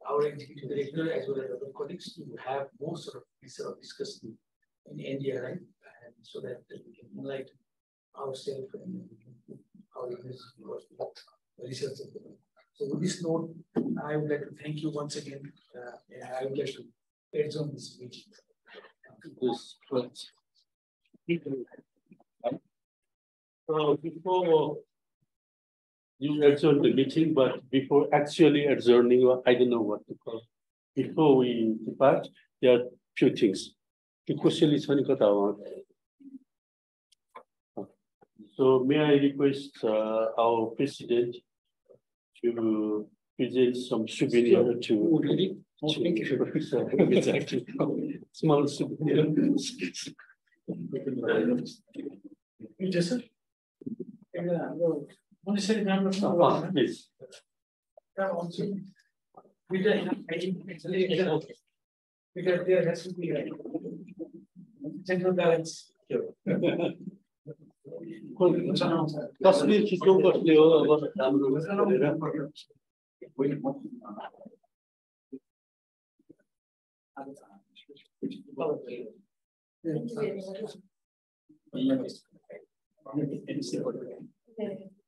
our executive director as well as other colleagues to have more sort of discussion in India, right? And so that we can enlighten ourselves and our research. So with this note, I would like to thank you once again. And I would like to adjourn this meeting. So before you adjourn the meeting, but before actually adjourning, I don't know what to call. Before we depart, there are few things. So may I request our president to present some souvenir to thank you. Small souvenir. Please. Because there has to be a central balance. तस्बिर खिच्नु कसले हो अब राम्रो गरेर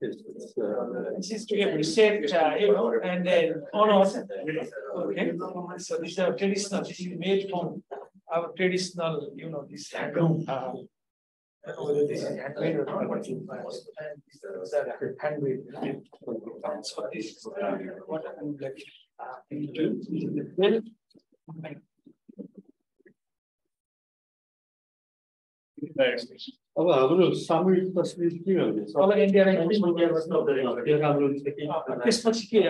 This is to appreciate, and then honor. Okay, so these are traditional. This is made from our traditional, this handloom I don't know whether this is handmade or not, but these are handmade. So this is what I would like to अब हाम्रो सामूहिक तस्बिर के गर्दैछ? अब इन्डियालाई त्यसपछि के